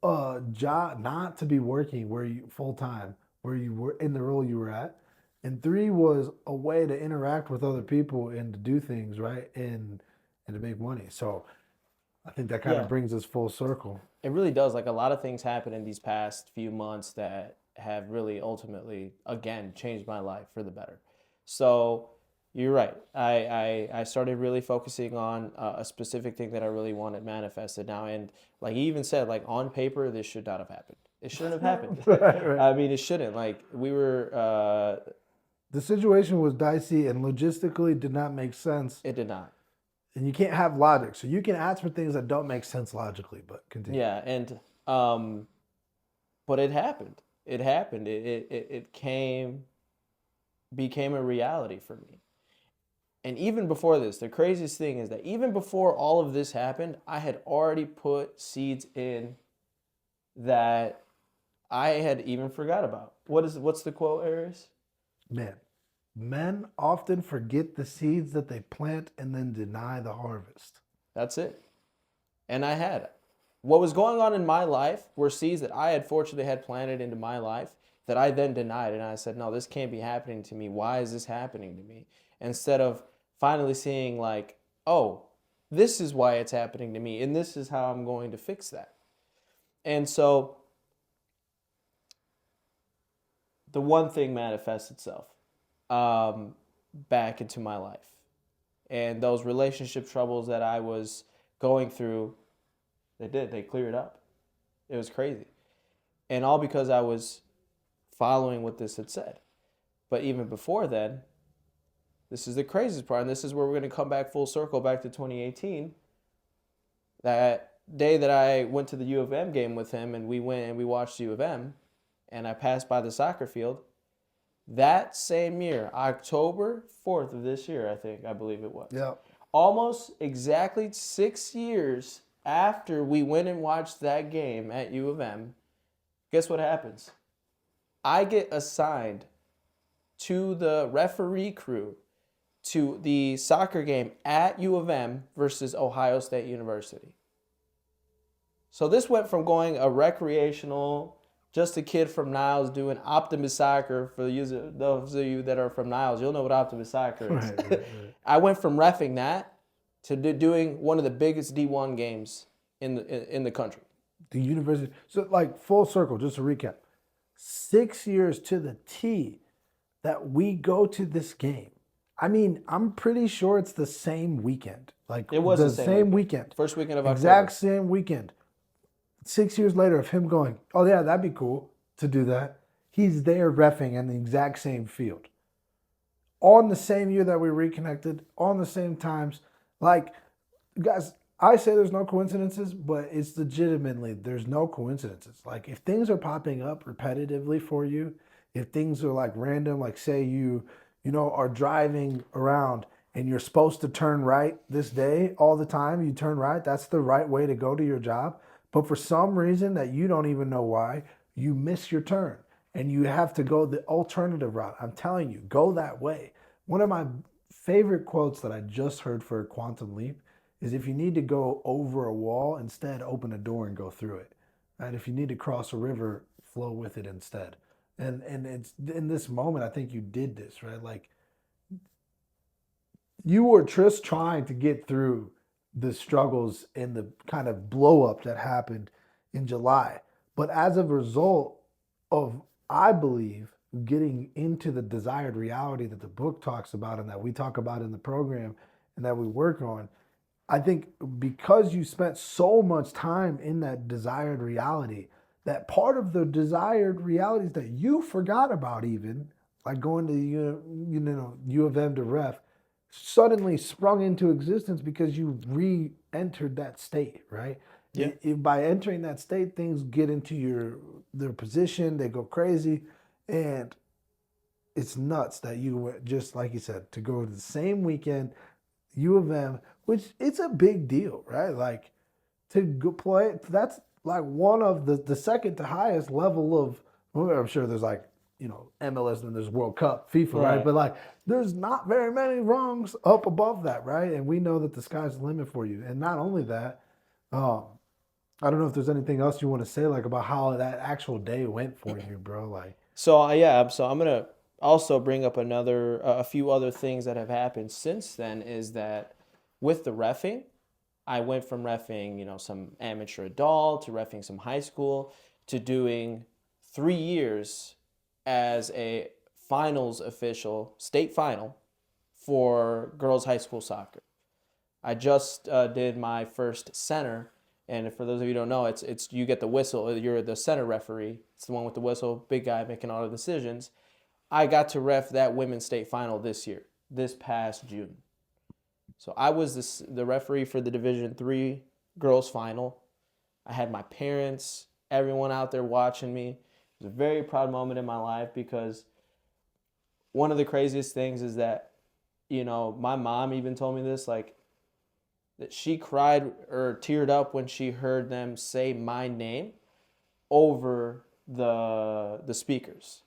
a job not to be working where you full time, where you were in the role you were at. And 3 was a way to interact with other people and to do things, right? And to make money. So I think that kind of brings us full circle. It really does. Like a lot of things happen in these past few months that have really ultimately, again, changed my life for the better. So You're right. I started really focusing on a specific thing that I really wanted manifested now. And like he even said, like on paper, this should not have happened. It shouldn't have happened. Right, right. I mean, it shouldn't. Like we were, The situation was dicey and logistically did not make sense. it did not. And you can't have logic. So you can ask for things that don't make sense logically, but continue. Yeah. But it happened. It happened. Became a reality for me. And even before this, the craziest thing is that even before all of this happened, I had already put seeds in that I had even forgot about. What's the quote, Arias? Man, men often forget the seeds that they plant and then deny the harvest. That's it. And I had it. What was going on in my life were seeds that I had fortunately had planted into my life that I then denied. And I said, no, this can't be happening to me. Why is this happening to me? Instead of finally seeing like, oh, this is why it's happening to me. And this is how I'm going to fix that. And so the one thing manifests itself back into my life. And those relationship troubles that I was going through, they cleared up. It was crazy. And all because I was following what this had said. But even before then, this is the craziest part, and this is where we're going to come back full circle back to 2018. That day that I went to the U of M game with him, and we went and we watched U of M, and I passed by the soccer field. That same year, October 4th of this year, I believe it was. Yeah. Almost exactly 6 years after we went and watched that game at U of M, guess what happens? I get assigned to the referee crew to the soccer game at U of M versus Ohio State University. So this went from going a recreational, just a kid from Niles doing Optimus Soccer. For those of you that are from Niles, you'll know what Optimus Soccer is. Right. I went from reffing that to doing one of the biggest D1 games in the country. The university. So, like, full circle, just to recap 6 years to the T that we go to this game. I mean, I'm pretty sure it's the same weekend. Like, It was the the same weekend. First weekend of October. Exact same weekend. 6 years later of him going, oh, yeah, that'd be cool to do that. He's there reffing in the exact same field. On the same year that we reconnected, on the same times. Like, guys, I say there's no coincidences, but it's legitimately, there's no coincidences. Like, if things are popping up repetitively for you, if things are like random, like say you are driving around and you're supposed to turn right this day all the time, you turn right, that's the right way to go to your job. But for some reason that you don't even know why, you miss your turn and you have to go the alternative route. I'm telling you, go that way. One of my favorite quotes that I just heard for Quantum Leap is if you need to go over a wall, instead open a door and go through it. Right? If you need to cross a river, flow with it instead. And it's in this moment, I think you did this, right? Like you were just trying to get through the struggles and the kind of blow up that happened in July. But as a result of, I believe, getting into the desired reality that the book talks about and that we talk about in the program and that we work on, I think because you spent so much time in that desired reality, that part of the desired realities that you forgot about, even like going to U of M to ref, suddenly sprung into existence because you re-entered that state, right? Yeah. By entering that state, things get into their position, they go crazy, and it's nuts that you went, just like you said, to go to the same weekend, U of M, which it's a big deal, right? Like to go play, that's like one of the second to highest level of, well, I'm sure there's like, MLS and there's World Cup, FIFA, right? But like there's not very many rungs up above that, right? And we know that the sky's the limit for you. And not only that, I don't know if there's anything else you want to say like about how that actual day went for you, bro. Like, So I'm gonna also bring up a few other things that have happened since then. Is that with the reffing, I went from reffing, some amateur adult to reffing some high school to doing 3 years as a finals official, state final for girls high school soccer. I just did my first center, and for those of you who don't know, it's you get the whistle. You're the center referee. It's the one with the whistle, big guy making all the decisions. I got to ref that women's state final this past June. So I was the referee for the Division III girls final. I had my parents, everyone out there watching me. It was a very proud moment in my life because one of the craziest things is that, my mom even told me this, like, that she cried or teared up when she heard them say my name over the speakers.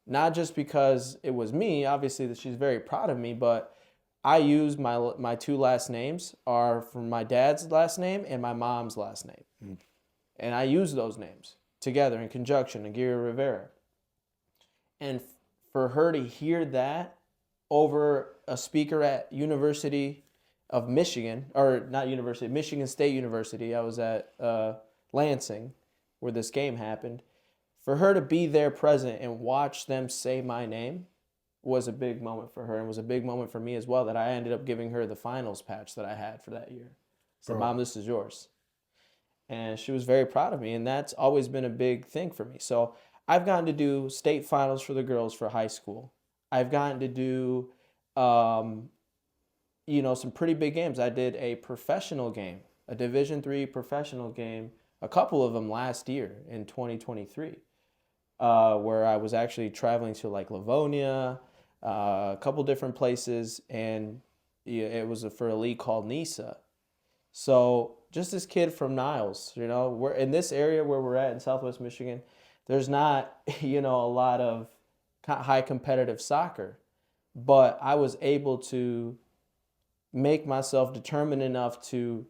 Not just because it was me, obviously that she's very proud of me, but I use my two last names are from my dad's last name and my mom's last name. And I use those names together in conjunction, Aguirre Rivera. And for her to hear that over a speaker at University of Michigan, or not University, Michigan State University, I was at Lansing where this game happened. For her to be there present and watch them say my name was a big moment for her and was a big moment for me as well, that I ended up giving her the finals patch that I had for that year. I said, Mom, this is yours. And she was very proud of me, and that's always been a big thing for me. So I've gotten to do state finals for the girls for high school. I've gotten to do, some pretty big games. I did a professional game, a Division III professional game, a couple of them last year in 2023, where I was actually traveling to like Livonia, a couple different places, and it was for a league called NISA. So just this kid from Niles, we're in this area where we're at in Southwest Michigan. There's not, a lot of high competitive soccer, but I was able to make myself determined enough to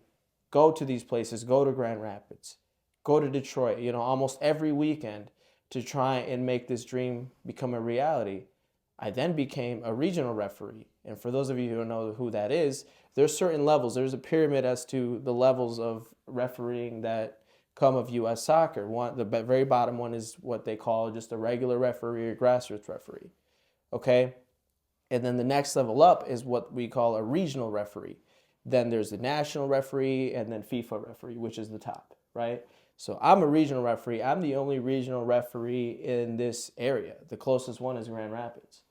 go to these places, go to Grand Rapids, go to Detroit, almost every weekend to try and make this dream become a reality. I then became a regional referee. And for those of you who don't know who that is, there's certain levels. There's a pyramid as to the levels of refereeing that come of U.S. soccer. The very bottom one is what they call just a regular referee or grassroots referee. Okay? And then the next level up is what we call a regional referee. Then there's the national referee and then FIFA referee, which is the top, right? So I'm a regional referee. I'm the only regional referee in this area. The closest one is Grand Rapids.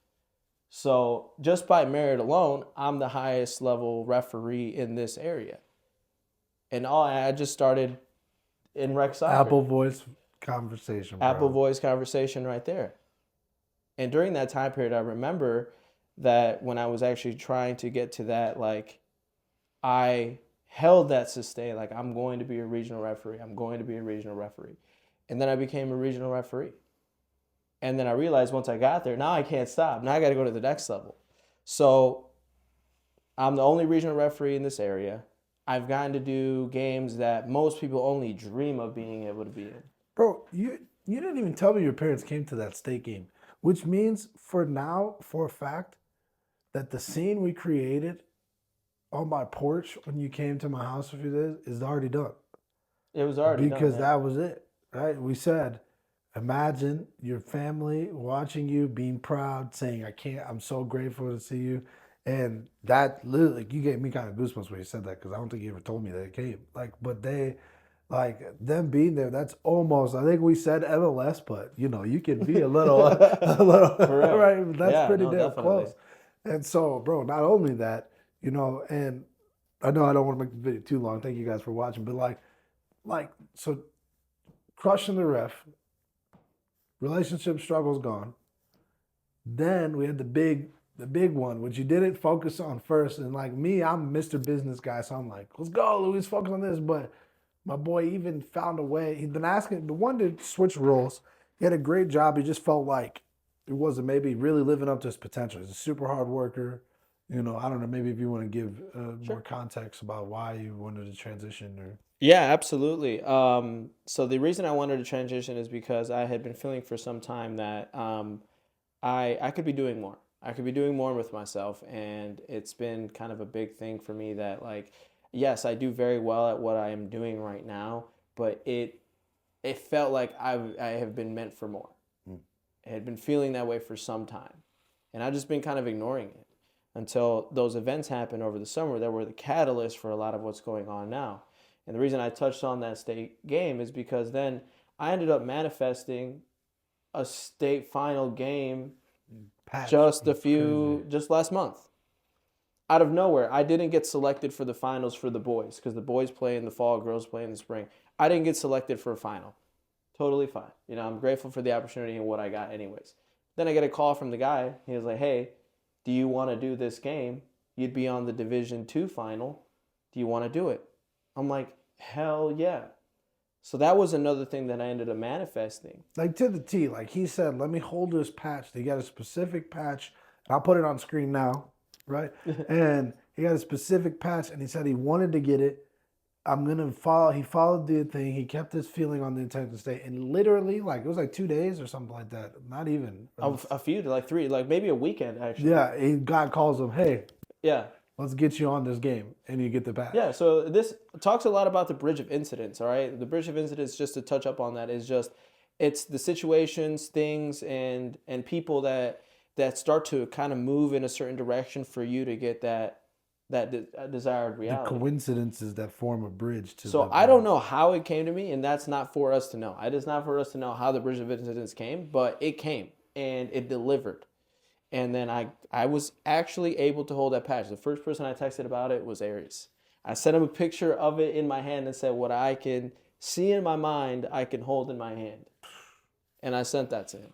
So just by merit alone, I'm the highest level referee in this area. And I just started in rec soccer. Apple voice conversation, bro. Apple voice conversation right there. And during that time period, I remember that when I was actually trying to get to that, like, I held that sustain, like, I'm going to be a regional referee. I'm going to be a regional referee. And then I became a regional referee. And then I realized once I got there, now I can't stop. Now I got to go to the next level. So I'm the only regional referee in this area. I've gotten to do games that most people only dream of being able to be in. Bro, you didn't even tell me your parents came to that state game, which means for a fact, that the scene we created on my porch when you came to my house a few days is already done. It was already because done, that was it, right? We said, imagine your family watching you, being proud, saying, I'm so grateful to see you. And that literally, you gave me kind of goosebumps when you said that, because I don't think you ever told me that it came. But them being there, that's almost, I think we said MLS, but you can be a little, right? That's pretty damn definitely close. And so, bro, not only that, and I know I don't want to make the video too long. Thank you guys for watching. But so crushing the ref, relationship struggles gone. Then we had the big one, which you didn't focus on first. And like me, I'm Mr. Business guy. So I'm like, let's go, Luis, focus on this. But my boy even found a way. He'd been asking the one to switch roles. He had a great job. He just felt like it wasn't maybe really living up to his potential. He's a super hard worker. I don't know, maybe if you want to give more context about why you wanted to transition or. Yeah, absolutely. So the reason I wanted to transition is because I had been feeling for some time that I could be doing more. I could be doing more with myself, and it's been kind of a big thing for me that, like, yes, I do very well at what I am doing right now, but it felt like I have been meant for more. I had been feeling that way for some time, and I've just been kind of ignoring it until those events happened over the summer that were the catalyst for a lot of what's going on now. And the reason I touched on that state game is because then I ended up manifesting a state final game Patch. just last month. Out of nowhere, I didn't get selected for the finals for the boys because the boys play in the fall, girls play in the spring. I didn't get selected for a final. Totally fine. I'm grateful for the opportunity and what I got anyways. Then I get a call from the guy. He was like, hey, do you want to do this game? You'd be on the Division II final. Do you want to do it? I'm like, hell yeah. So that was another thing that I ended up manifesting. Like to the T. Like he said, let me hold this patch. They got a specific patch. I'll put it on screen now, right? And he got a specific patch, and he said he wanted to get it. I'm gonna follow. He followed the thing. He kept his feeling on the intent to stay, and literally, like it was like 2 days or something like that. Not even a few, like 3, like maybe a weekend actually. Yeah, God calls him, hey, yeah, let's get you on this game, and you get the patch. Yeah, so this talks a lot about the bridge of incidents, all right? The bridge of incidents, just to touch up on that, is just it's the situations, things, and people that start to kind of move in a certain direction for you to get that desired reality. The coincidences that form a bridge to. So I don't know how it came to me, and that's not for us to know. It is not for us to know how the bridge of incidents came, but it came and it delivered. And then I was actually able to hold that patch. The first person I texted about it was Arias. I sent him a picture of it in my hand and said, what I can see in my mind, I can hold in my hand. And I sent that to him.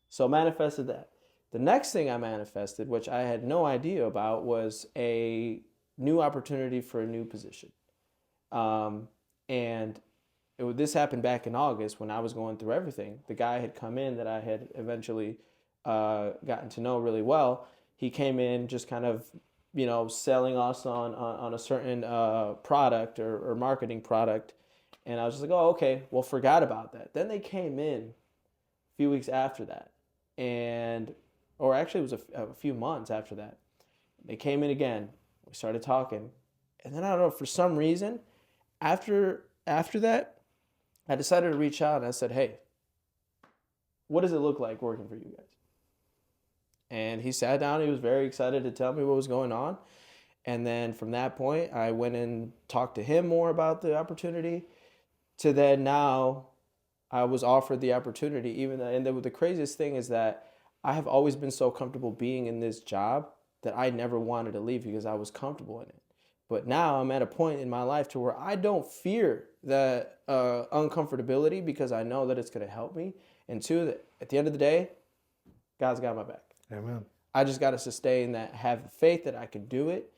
So manifested that. The next thing I manifested, which I had no idea about, was a new opportunity for a new position. This happened back in August when I was going through everything. The guy had come in that I had eventually gotten to know really well. He came in just kind of, selling us on a certain product or marketing product. And I was just like, oh, okay, well, forgot about that. Then they came in a few weeks after that. Or actually it was a few months after that. They came in again. We started talking. And then I don't know, for some reason, after that, I decided to reach out and I said, hey, what does it look like working for you guys? And he sat down. He was very excited to tell me what was going on. And then from that point, I went and talked to him more about the opportunity. To then now, I was offered the opportunity. And the craziest thing is that I have always been so comfortable being in this job that I never wanted to leave because I was comfortable in it. But now I'm at a point in my life to where I don't fear that uncomfortability because I know that it's going to help me. And two, that at the end of the day, God's got my back. Amen. I just got to sustain that, have the faith that I can do it.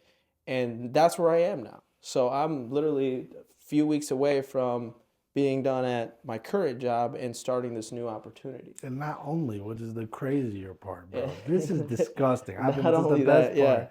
And that's where I am now. So I'm literally a few weeks away from being done at my current job and starting this new opportunity. And not only, which is the crazier part, bro. This is disgusting. Not only that, yeah.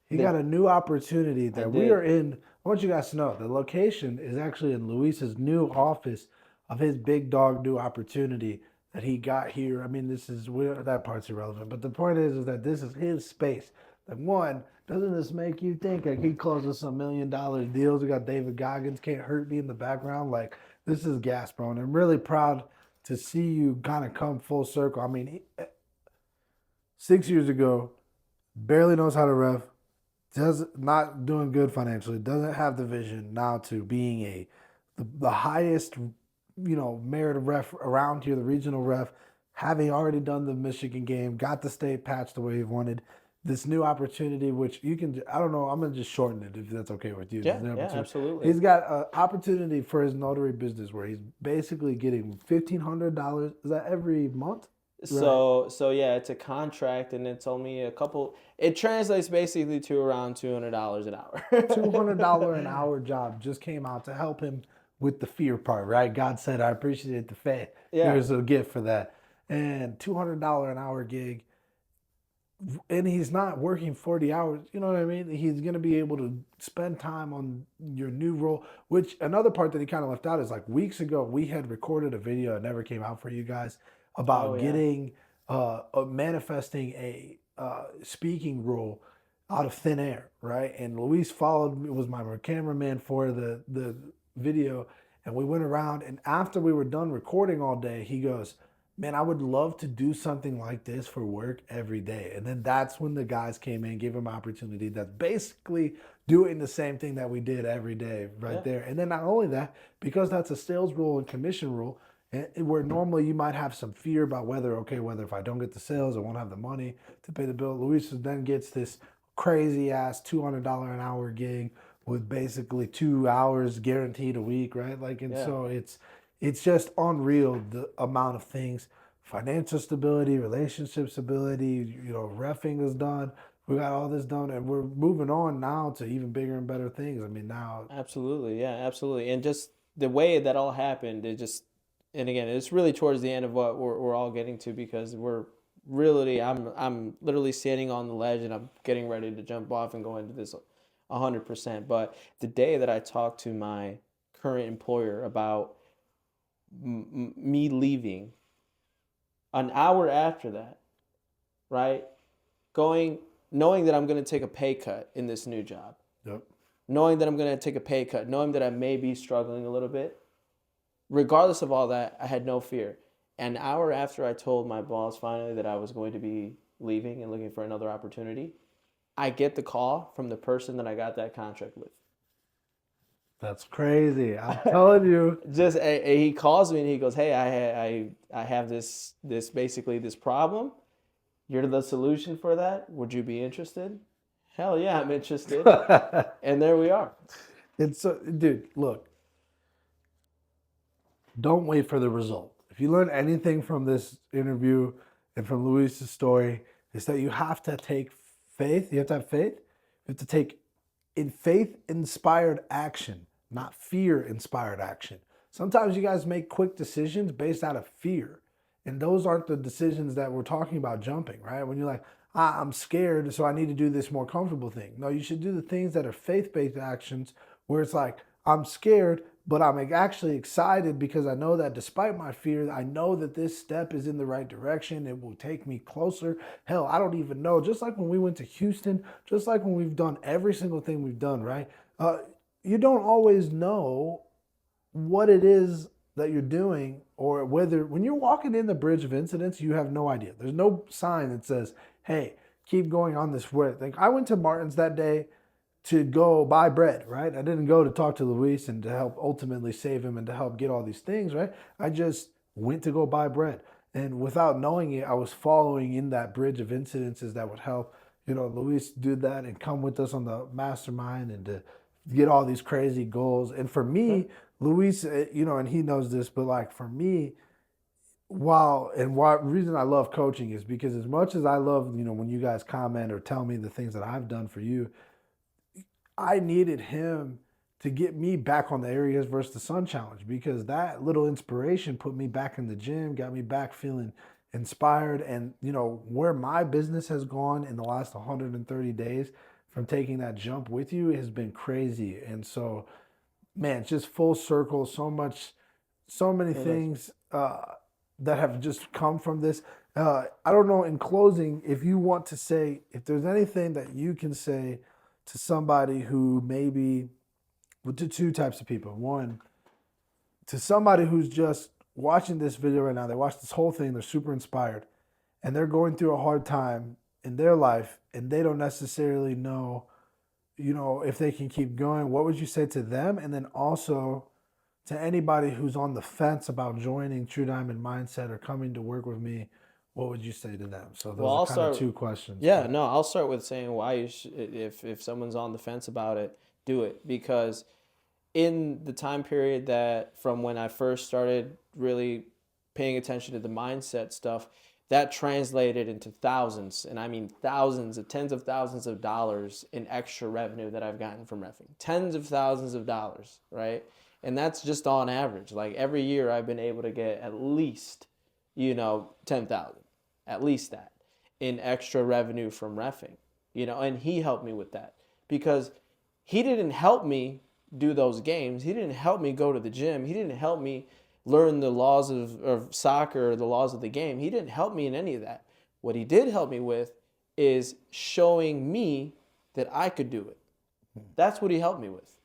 He got a new opportunity that we are in. I want you guys to know the location is actually in Luis's new office of his big dog new opportunity that he got here. I mean, that part's irrelevant. But the point is that this is his space. Like, one, doesn't this make you think like he closes some $1 million deals? We got David Goggins, Can't Hurt Me in the background. Like, this is gas, bro. And I'm really proud to see you kind of come full circle. I mean, 6 years ago, barely knows how to ref, not doing good financially, doesn't have the vision now to being the highest, merit ref around here, the regional ref, having already done the Michigan game, got the state patch the way he wanted. This new opportunity, which you can, I don't know, I'm going to just shorten it if that's okay with you. Yeah, absolutely. He's got an opportunity for his notary business where he's basically getting $1,500. Is that every month? So yeah, it's a contract and it's only it translates basically to around $200 an hour. $200 an hour job just came out to help him with the fear part, right? God said, I appreciate the faith. Yeah. Here's a gift for that. And $200 an hour gig. And he's not working 40 hours. You know what I mean? He's going to be able to spend time on your new role, which another part that he kind of left out is like weeks ago, we had recorded a video that never came out for you guys about getting, manifesting a speaking role out of thin air, right? And Luis was my cameraman for the video. And we went around, and after we were done recording all day, he goes, man, I would love to do something like this for work every day. And then that's when the guys came in, gave him an opportunity that's basically doing the same thing that we did every day right Yeah, there. And then not only that, because that's a sales rule and commission rule, where normally you might have some fear about whether if I don't get the sales, I won't have the money to pay the bill. Luis then gets this crazy ass $200 an hour gig with basically 2 hours guaranteed a week, right? Like, and yeah. so it's just unreal the amount of things, financial stability, relationship stability, reffing is done. We got all this done and we're moving on now to even bigger and better things. I mean, now. Absolutely, yeah, absolutely. And just the way that all happened, it just, and again, it's really towards the end of what we're all getting to because I'm literally standing on the ledge and I'm getting ready to jump off and go into this 100%. But the day that I talked to my current employer about me leaving, an hour after that, right, going, knowing that I'm going to take a pay cut in this new job, Yep. knowing that I'm going to take a pay cut, knowing that I may be struggling a little bit, regardless of all that, I had no fear. An hour after I told my boss finally that I was going to be leaving and looking for another opportunity, I get the call from the person that I got that contract with. That's crazy. I'm telling you. Just he calls me and he goes, "Hey, I have this basically this problem. You're the solution for that. Would you be interested?" Hell yeah, I'm interested. And there we are. It's dude, look, don't wait for the result. If you learn anything from this interview and from Luis's story, is that you have to take faith. You have to have faith. You have to take in faith inspired action, not fear inspired action. Sometimes you guys make quick decisions based out of fear. And those aren't the decisions that we're talking about jumping, right? When you're like, I'm scared, so I need to do this more comfortable thing. No, you should do the things that are faith based actions where it's like, I'm scared, but I'm actually excited because I know that despite my fear, I know that this step is in the right direction. It will take me closer. Hell, I don't even know. Just like when we went to Houston, just like when we've done every single thing we've done, right? You don't always know what it is that you're doing or whether when you're walking in the bridge of incidents, you have no idea. There's no sign that says, hey, keep going on this way. Like I went to Martin's that day to go buy bread, right? I didn't go to talk to Luis and to help ultimately save him and to help get all these things, right? I just went to go buy bread. And without knowing it, I was following in that bridge of incidences that would help, Luis do that and come with us on the mastermind and to get all these crazy goals. And for me, Luis, and he knows this, but like for me, reason I love coaching is because as much as I love, when you guys comment or tell me the things that I've done for you, I needed him to get me back on the Arias versus the Sun challenge because that little inspiration put me back in the gym, got me back feeling inspired. And, where my business has gone in the last 130 days from taking that jump with you has been crazy. And so, man, it's just full circle, so many It is. things that have just come from this. I don't know, in closing, if you want to say, if there's anything that you can say to somebody who maybe, well, to two types of people. One, to somebody who's just watching this video right now, they watch this whole thing, they're super inspired, and they're going through a hard time in their life, and they don't necessarily know, if they can keep going. What would you say to them? And then also to anybody who's on the fence about joining True Diamond Mindset or coming to work with me, what would you say to them? So Well, those are I'll kind of start. two questions. Yeah, But no, I'll start with saying why if someone's on the fence about it, do it because in the time period that from when I first started really paying attention to the mindset stuff, that translated into thousands, and I mean thousands of tens of thousands of dollars in extra revenue that I've gotten from reffing. Tens of thousands of dollars, right? And that's just on average. Like every year I've been able to get at least, 10,000, at least that in extra revenue from reffing, and he helped me with that because he didn't help me do those games. He didn't help me go to the gym. He didn't help me learn the laws of soccer or the laws of the game. He didn't help me in any of that. What he did help me with is showing me that I could do it. That's what he helped me with.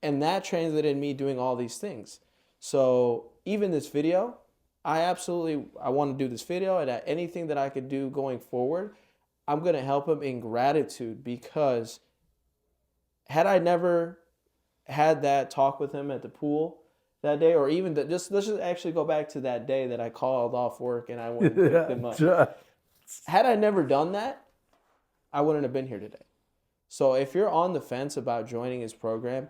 And that translated in me doing all these things. So even this video, I want to do this video, and anything that I could do going forward, I'm going to help him in gratitude, because had I never had that talk with him at the pool that day, or even let's just actually go back to that day that I called off work and I went and picked him up. Had I never done that, I wouldn't have been here today. So if you're on the fence about joining his program,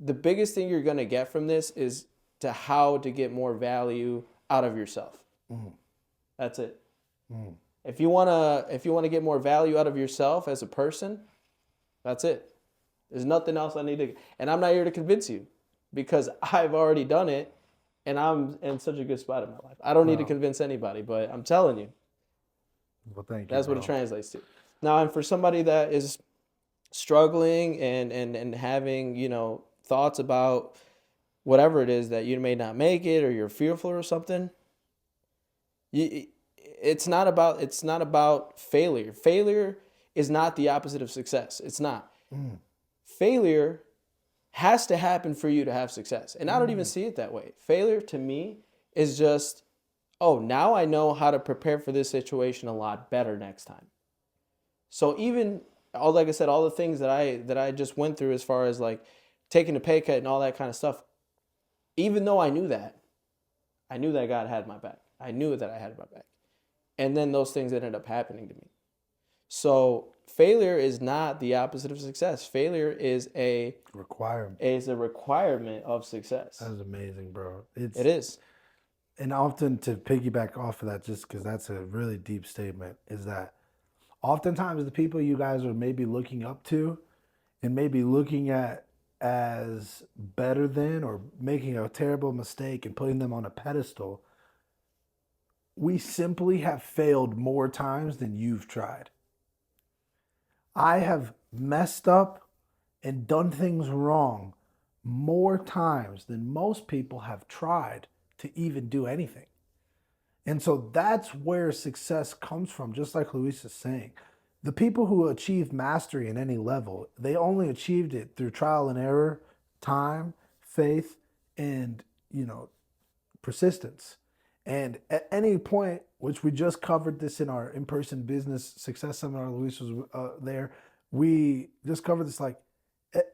the biggest thing you're going to get from this is to how to get more value out of yourself. That's it. If you want to get more value out of yourself as a person, that's it. There's nothing else I need to, and I'm not here to convince you, because I've already done it and I'm in such a good spot in my life. I don't need to convince anybody, but I'm telling you. Well, thank you. That's what it translates to. Now, and for somebody that is struggling and having, thoughts about whatever it is that you may not make it, or you're fearful or something, it's not about failure. Failure is not the opposite of success. It's not. Failure has to happen for you to have success. And I don't even see it that way. Failure to me is just, oh, now I know how to prepare for this situation a lot better next time. So even, like I said, all the things that I just went through, as far as like taking a pay cut and all that kind of stuff, even though I knew that God had my back. I knew that I had my back. And then those things ended up happening to me. So failure is not the opposite of success. Failure is a requirement of success. That is amazing, bro. It is. And often, to piggyback off of that, just because that's a really deep statement, is that oftentimes the people you guys are maybe looking up to and maybe looking at as better than, or making a terrible mistake and putting them on a pedestal, we simply have failed more times than you've tried. I have messed up and done things wrong more times than most people have tried to even do anything. And so that's where success comes from, just like Luis is saying. The people who achieve mastery in any level, they only achieved it through trial and error, time, faith, and, persistence. And at any point, which we just covered this in our in-person business success seminar, Luis was there, we just covered this, like,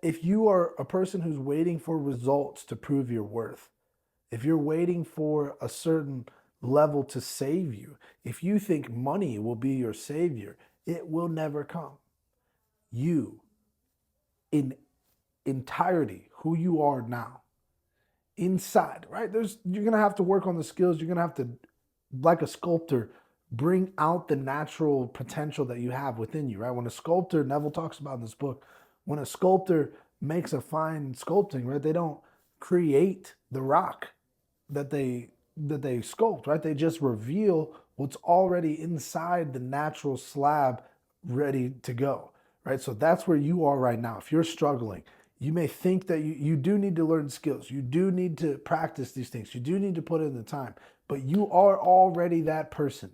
if you are a person who's waiting for results to prove your worth, if you're waiting for a certain level to save you, if you think money will be your savior, it will never come. You, in entirety, who you are now, inside, right? You're gonna have to work on the skills. You're gonna have to, like a sculptor, bring out the natural potential that you have within you, right? When a sculptor, Neville talks about in this book, when a sculptor makes a fine sculpting, right, they don't create the rock that they sculpt, right? They just reveal what's already inside the natural slab, ready to go, right? So that's where you are right now. If you're struggling, you may think that you do need to learn skills. You do need to practice these things. You do need to put in the time, but you are already that person.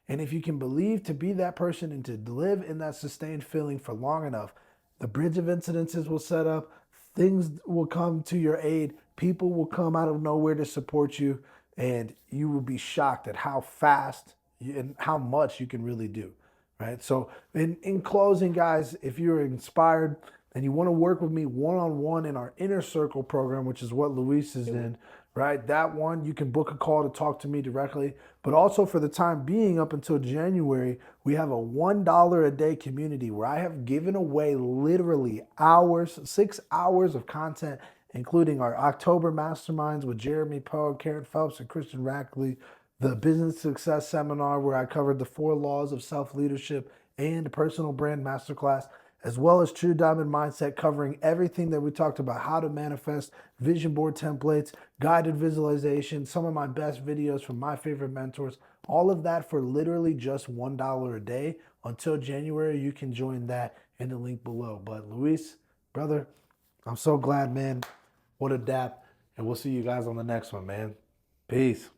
And if you can believe to be that person and to live in that sustained feeling for long enough, the bridge of incidences will set up, things will come to your aid, people will come out of nowhere to support you, and you will be shocked at how fast and how much you can really do, right? So in closing, guys, if you're inspired and you want to work with me one-on-one in our Inner Circle program, which is what Luis is in, right? That one, you can book a call to talk to me directly. But also, for the time being, up until January, we have a $1 a day community where I have given away literally 6 hours of content, including our October masterminds with Jeremy Poe, Karen Phelps, and Christian Rackley, the business success seminar where I covered the 4 laws of self-leadership and personal brand masterclass, as well as True Diamond Mindset, covering everything that we talked about: how to manifest, vision board templates, guided visualization, some of my best videos from my favorite mentors, all of that for literally just $1 a day. Until January, you can join that in the link below. But Luis, brother, I'm so glad, man. What a dap. And we'll see you guys on the next one, man. Peace.